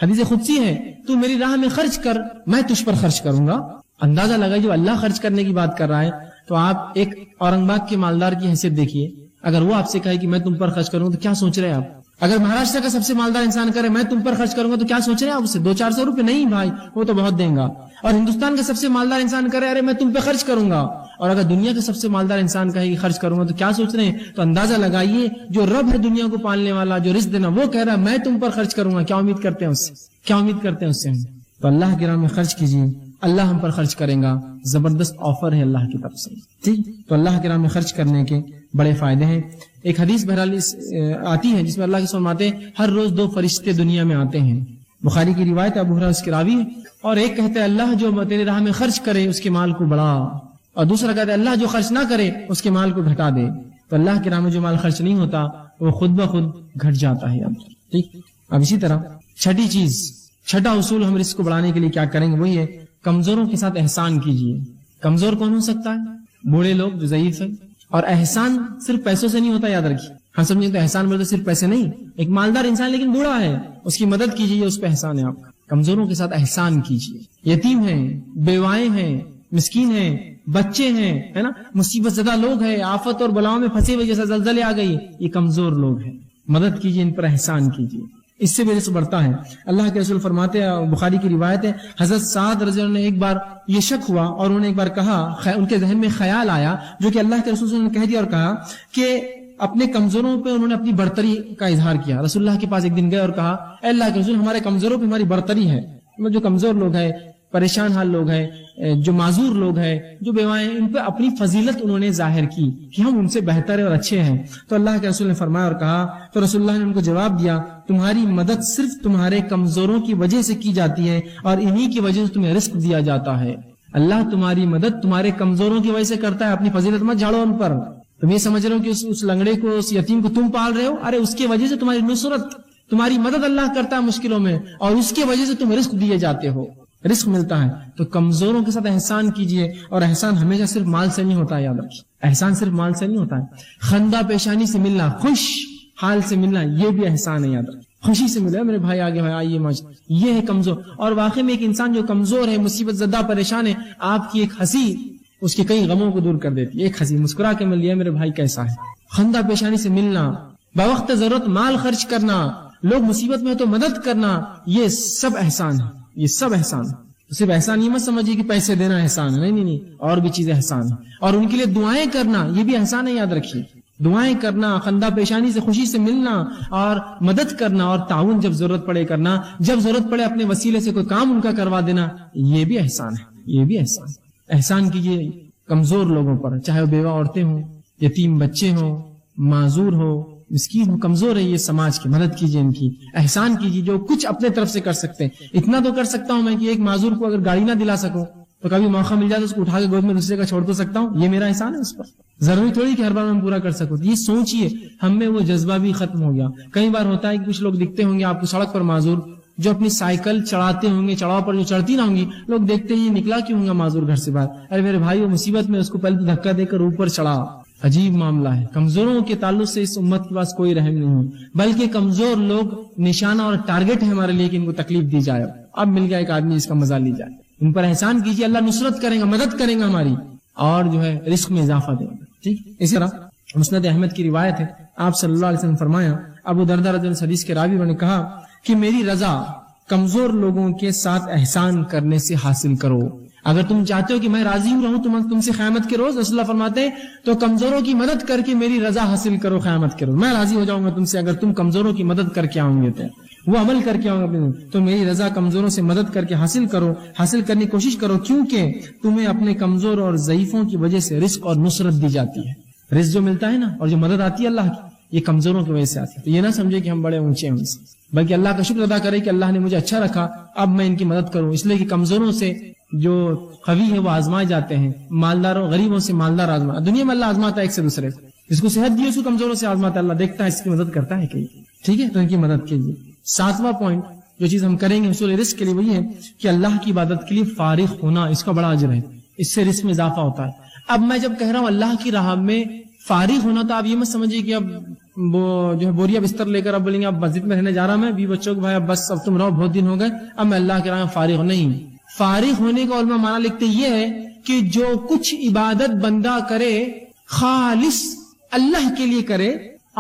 حدیث قدسی ہے, تو میری راہ میں خرچ کر, میں تجھ پر خرچ کروں گا. اندازہ لگائیے, جو اللہ خرچ کرنے کی بات کر رہا ہے, تو آپ ایک اورنگ باد کے مالدار کی حیثیت دیکھیے, اگر وہ آپ سے کہے کہ میں تم پر خرچ کروں تو کیا سوچ رہے ہیں آپ؟ اگر مہاراشٹر کا سب سے مالدار انسان کرے میں تم پر خرچ کروں گا تو کیا سوچ رہے ہیں آپ اسے؟ 200-400 روپے نہیں بھائی, وہ تو بہت دیں گا. اور ہندوستان کا سب سے مالدار انسان کرے ارے میں تم پہ خرچ کروں گا, اور اگر دنیا کا سب سے مالدار انسان کہے کہ خرچ کروں گا تو کیا سوچ رہے ہیں؟ تو اندازہ لگائیے, جو رب ہے دنیا کو پالنے والا, جو رزق دینا, وہ کہہ رہا ہے میں تم پر خرچ کروں گا. کیا امید کرتے ہیں اس سے؟ کیا امید کرتے ہیں اس سے؟ تو اللہ کی راہ میں خرچ کیجیے, اللہ ہم پر خرچ کرے گا. زبردست آفر ہے اللہ کی طرف سے. ٹھیک, تو اللہ کی راہ میں خرچ کرنے کے بڑے فائدے ہیں. ایک حدیث بہرحال آتی ہے جس میں اللہ کے فرماتے ہیں ہر روز 2 فرشتے دنیا میں آتے ہیں. بخاری کی روایت, ابو ہریرہ اس کے راوی ہے, اور ایک کہتے ہیں اللہ جو تیرے راہ میں خرچ کرے اس کے مال کو بڑھا, اور دوسرا کہتا ہے اللہ جو خرچ نہ کرے اس کے مال کو گھٹا دے. تو اللہ کی راہ میں جو مال خرچ نہیں ہوتا وہ خود بخود گھٹ جاتا ہے. ٹھیک, اب اسی طرح چھٹا اصول ہم رزق کو بڑھانے کے لیے کیا کریں گے, وہی ہے کمزوروں کے ساتھ احسان کیجیے. کمزور کون ہو سکتا ہے؟ بوڑھے لوگ جو ضعیف ہیں. اور احسان صرف پیسوں سے نہیں ہوتا، یاد رکھیے. ہم سمجھیں تو احسان بولتے صرف پیسے نہیں. ایک مالدار انسان لیکن بوڑھا ہے، اس کی مدد کیجیے، اس پہ احسان ہے آپ کا. کمزوروں کے ساتھ احسان کیجیے. یتیم ہیں، بیوائیں ہیں، مسکین ہیں، بچے ہیں، ہے نا، مصیبت زدہ لوگ ہیں، آفت اور بلاؤں میں پھنسے ہوئے، جیسا زلزلے آ گئی، یہ کمزور لوگ ہیں. مدد کیجیے، ان پر احسان کیجیے، اس سے بھی رزق بڑھتا ہے. اللہ کے رسول فرماتے ہیں، بخاری کی روایت ہے، حضرت سعد رضی اللہ عنہ نے ایک بار یہ شک ہوا اور انہوں نے ایک بار کہا، ان کے ذہن میں خیال آیا جو کہ اللہ کے رسول نے کہہ دیا اور کہا کہ اپنے کمزوروں پہ انہوں نے اپنی برتری کا اظہار کیا. رسول اللہ کے پاس ایک دن گئے اور کہا، اے اللہ کے رسول، ہمارے کمزوروں پہ ہماری برتری ہے. جو کمزور لوگ ہیں، پریشان حال لوگ ہیں، جو معذور لوگ ہیں، جو بیوائیں، ان پہ اپنی فضیلت انہوں نے ظاہر کی کہ ہم ان سے بہتر اور اچھے ہیں. تو اللہ کے رسول نے فرمایا اور کہا، تو رسول اللہ نے ان کو جواب دیا، تمہاری مدد صرف تمہارے کمزوروں کی وجہ سے کی جاتی ہے اور انہی کی وجہ سے تمہیں رزق دیا جاتا ہے. اللہ تمہاری مدد تمہارے کمزوروں کی وجہ سے کرتا ہے. اپنی فضیلت مت جھاڑو ان پر. تم یہ سمجھ رہے ہو کہ اس لنگڑے کو، اس یتیم کو تم پال رہے ہو، ارے اس کی وجہ سے تمہاری نصرت، تمہاری مدد اللہ کرتا ہے مشکلوں میں، اور اس کی وجہ سے تم رزق دیے جاتے ہو، رزق ملتا ہے. تو کمزوروں کے ساتھ احسان کیجیے. اور احسان ہمیشہ صرف مال سے نہیں ہوتا ہے، یاد رکھیے. احسان صرف مال سے نہیں ہوتا ہے. خندہ پیشانی سے ملنا، خوش حال سے ملنا، یہ بھی احسان ہے، یاد رکھیے. خوشی سے ملے، میرے بھائی آگے، بھائی آئیے، یہ ہے کمزور. اور واقعی میں ایک انسان جو کمزور ہے، مصیبت زدہ، پریشان ہے، آپ کی ایک ہنسی اس کے کئی غموں کو دور کر دیتی ہے. ایک ہنسی مسکرا کے مل لیا، میرے بھائی کیسا ہے. خندہ پیشانی سے ملنا، بوقت ضرورت مال خرچ کرنا، لوگ مصیبت میں تو مدد کرنا، یہ سب احسان ہے. یہ سب احسان ہے. صرف احسان یہ مت سمجھیے کہ پیسے دینا احسان ہے، نہیں، اور بھی چیزیں احسان ہے. اور ان کے لیے دعائیں کرنا، یہ بھی احسان ہے، یاد رکھیے. دعائیں کرنا، خندہ پیشانی سے خوشی سے ملنا اور مدد کرنا، اور تعاون جب ضرورت پڑے کرنا، جب ضرورت پڑے اپنے وسیلے سے کوئی کام ان کا کروا دینا، یہ بھی احسان ہے. یہ بھی احسان. احسان کیجیے کمزور لوگوں پر، چاہے وہ بیوہ عورتیں ہوں، یتیم بچے ہوں، معذور ہو، مسکین ہو، کمزور ہے یہ سماج کی، مدد کیجیے ان کی. احسان کیجیے جو کچھ اپنے طرف سے کر سکتے ہیں. اتنا تو کر سکتا ہوں میں کہ ایک معذور کو اگر گاڑی نہ دلا سکوں تو کبھی موقع مل جائے تو اس کو اٹھا کے گود میں دوسرے کا چھوڑ تو سکتا ہوں. یہ میرا احسان ہے اس پر. ضروری تھوڑی کہ ہر بار میں پورا کر سکوں. یہ سوچئے، ہم میں وہ جذبہ بھی ختم ہو گیا. کئی بار ہوتا ہے کہ کچھ لوگ دکھتے ہوں گے آپ کو سڑک پر معذور، جو اپنی سائیکل چڑھاتے ہوں گے، چڑھاؤ پر جو چڑھتی نہ ہوں گی، لوگ دیکھتے ہیں یہ نکلا کیوں ہوگا معذور گھر سے باہر. ارے میرے بھائی، وہ مصیبت میں اس کو پہلے دھکا دے کر اوپر چڑھا. عجیب معاملہ ہے. کمزوروں کے تعلق سے اس امت کے پاس کوئی رحم نہیں ہے، بلکہ کمزور لوگ نشانہ اور ٹارگٹ ہے ہمارے لیے کہ ان کو تکلیف دی جائے. اب مل گیا ایک آدمی جس کا مزہ لی جائے. ان پر احسان کیجیے، اللہ نصرت کرے گا، مدد کرے گا ہماری، اور جو ہے رزق میں اضافہ دے گا. ٹھیک. اسی طرح مسند احمد کی روایت ہے، آپ صلی اللہ علیہ وسلم فرمایا، ابو دردہ رضی اللہ عنہ حدیث کے راوی نے کہا کہ میری رضا کمزور لوگوں کے ساتھ احسان کرنے سے حاصل کرو. اگر تم چاہتے ہو کہ میں راضی رہوں تم سے قیامت کے روز، رسول اللہ فرماتے ہیں، تو کمزوروں کی مدد کر کے میری رضا حاصل کرو قیامت کے روز. میں راضی ہو جاؤں گا تم سے اگر تم کمزوروں کی مدد کر کے آؤں گے، تو وہ عمل کر کے آؤں گا. تو میری رضا کمزوروں سے مدد کر کے حاصل کرو، حاصل کرنے کی کوشش کرو، کیونکہ تمہیں اپنے کمزور اور ضعیفوں کی وجہ سے رزق اور نصرت دی جاتی ہے. رزق جو ملتا ہے نا، اور جو مدد آتی ہے اللہ کی، یہ کمزوروں کی وجہ سے آتی ہے. تو یہ نہ سمجھے کہ ہم بڑے اونچے ہیں ان سے، بلکہ اللہ کا شکر ادا کرے کہ اللہ نے مجھے اچھا رکھا، اب میں ان کی مدد کروں. اس لیے کہ کمزوروں سے جو قوی ہے وہ آزمائے جاتے ہیں، مالداروں غریبوں سے مالدار آزما. دنیا میں اللہ آزماتا ہے ایک سے دوسرے. جس کو صحت دی اس کو کمزوروں سے آزماتا ہے. اللہ دیکھتا ہے اس کی مدد کرتا ہے کہ ٹھیک ہے، تو ان کی مدد کیجیے. 7واں پوائنٹ جو چیز ہم کریں گے حصول رزق کے لیے، وہی ہے کہ اللہ کی عبادت کے لیے فارغ ہونا. اس کا بڑا اجر ہے، اس سے رزق میں اضافہ ہوتا ہے. اب میں جب کہہ رہا ہوں اللہ کی راہ میں فارغ ہونا، تو آپ یہ مت سمجھیے کہ اب وہ جو ہے بوریا بستر لے کر اب بولیں گے اب مسجد میں رہنے جا رہا ہوں میں، بچوں کو بھائی اب بس اب تم رہو، بہت دن ہو گئے، اب میں اللہ کے راہ میں فارغ ہوں. نہیں، فارغ ہونے کا علماء معنی لکھتے یہ ہے کہ جو کچھ عبادت بندہ کرے خالص اللہ کے لیے کرے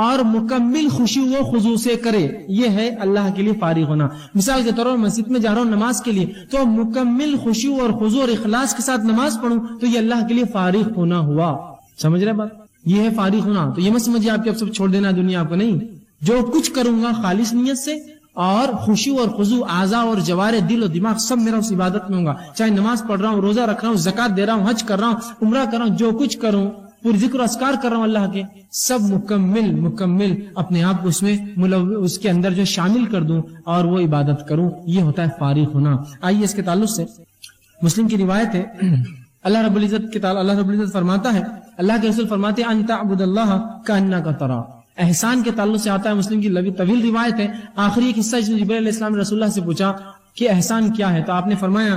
اور مکمل خوشی و خضوع سے کرے، یہ ہے اللہ کے لیے فارغ ہونا. مثال کے طور پر مسجد میں جا رہا ہوں نماز کے لیے، تو مکمل خوشی اور خضوع اور اخلاص کے ساتھ نماز پڑھوں تو یہ اللہ کے لیے فارغ ہونا ہوا. سمجھ رہے بات؟ یہ ہے فارغ ہونا. تو یہ مت سمجھیے آپ کہ اب سب چھوڑ دینا دنیا آپ کو. نہیں، جو کچھ کروں گا خالص نیت سے اور خوشی اور خضوع، اعضاء اور جوارح، دل و دماغ سب میرا اس عبادت میں ہوگا. چاہے نماز پڑھ رہا ہوں، روزہ رکھ رہا ہوں، زکات دے رہا ہوں، حج کر رہا ہوں، عمرہ کر رہا ہوں، جو کچھ کروں، پوری ذکر و اذکار کر رہا ہوں اللہ کے، سب مکمل اپنے آپ کو اس میں اس کے اندر جو شامل کر دوں اور وہ عبادت کروں. یہ ہوتا ہے فارغ ہونا. آئیے اس کے تعلق سے مسلم کی روایت ہے، اللہ رب العزت فرماتا ہے، اللہ کے رسول فرماتے ہیں ان تعبد اللہ کانک تراه. احسان کے تعلق سے آتا ہے، مسلم کی طویل روایت ہے. آخری ایک حصہ جبرائیل علیہ السلام نے رسول اللہ سے پوچھا کہ احسان کیا ہے، تو آپ نے فرمایا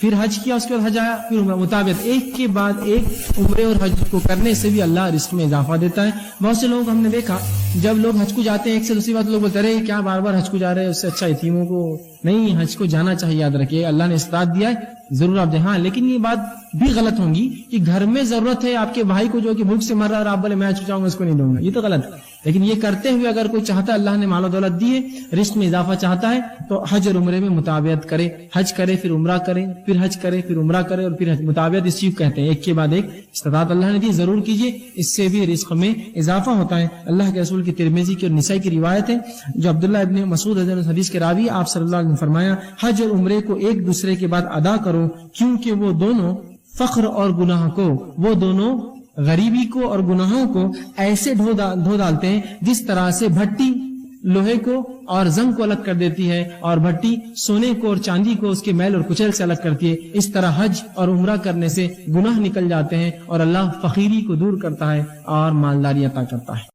پھر حج کیا، اس کے بعد حج آیا، پھر عمرہ، مطابق ایک کے بعد ایک عمرے اور حج کو کرنے سے بھی اللہ رزق میں اضافہ دیتا ہے۔ بہت سے لوگ ہم نے دیکھا جب لوگ حج کو جاتے ہیں، ایک سے دوسری بات لوگ بولتے رہے کیا بار بار حج کو جا رہے ہیں، اس سے اچھا یتیموں کو نہیں حج کو جانا چاہیے۔ یاد رکھیے اللہ نے استطاعت دیا ہے ضرور آپ جائیں، ہاں لیکن یہ بات بھی غلط ہوگی کہ گھر میں ضرورت ہے آپ کے بھائی کو جو کہ بھوک سے مر رہا ہے اور آپ بولے میں حج کو جاؤں گا اس کو نہیں دوں گا، یہ تو غلط ہے۔ لیکن یہ کرتے ہوئے اگر کوئی چاہتا ہے اللہ نے مال و دولت دی ہے، رزق میں اضافہ چاہتا ہے تو حج اور عمرے میں مطابقت کرے، حج کرے پھر عمرہ کرے، پھر حج کرے پھر عمرہ کرے اور پھر حج۔ مطابقت اس چیز کہتے ہیں ایک کے بعد ایک استطاعت اللہ نے دی ضرور کیجیے، اس سے بھی رزق میں اضافہ ہوتا ہے۔ اللہ کے رسول کی ترمذی کی اور نسائی کی روایت ہے جو عبداللہ ابن مسعود حدیث کے راوی، آپ صلی اللہ علیہ وسلم نے فرمایا حج اور عمرے کو ایک دوسرے کے بعد ادا کرو کیونکہ وہ دونوں فقر اور گناہ کو، وہ دونوں غریبی کو اور گناہوں کو ایسے دھو ڈالتے ہیں جس طرح سے بھٹی لوہے کو اور زنگ کو الگ کر دیتی ہے اور بھٹی سونے کو اور چاندی کو اس کے میل اور کچیل سے الگ کرتی ہے، اس طرح حج اور عمرہ کرنے سے گناہ نکل جاتے ہیں اور اللہ فقیری کو دور کرتا ہے اور مالداری عطا کرتا ہے۔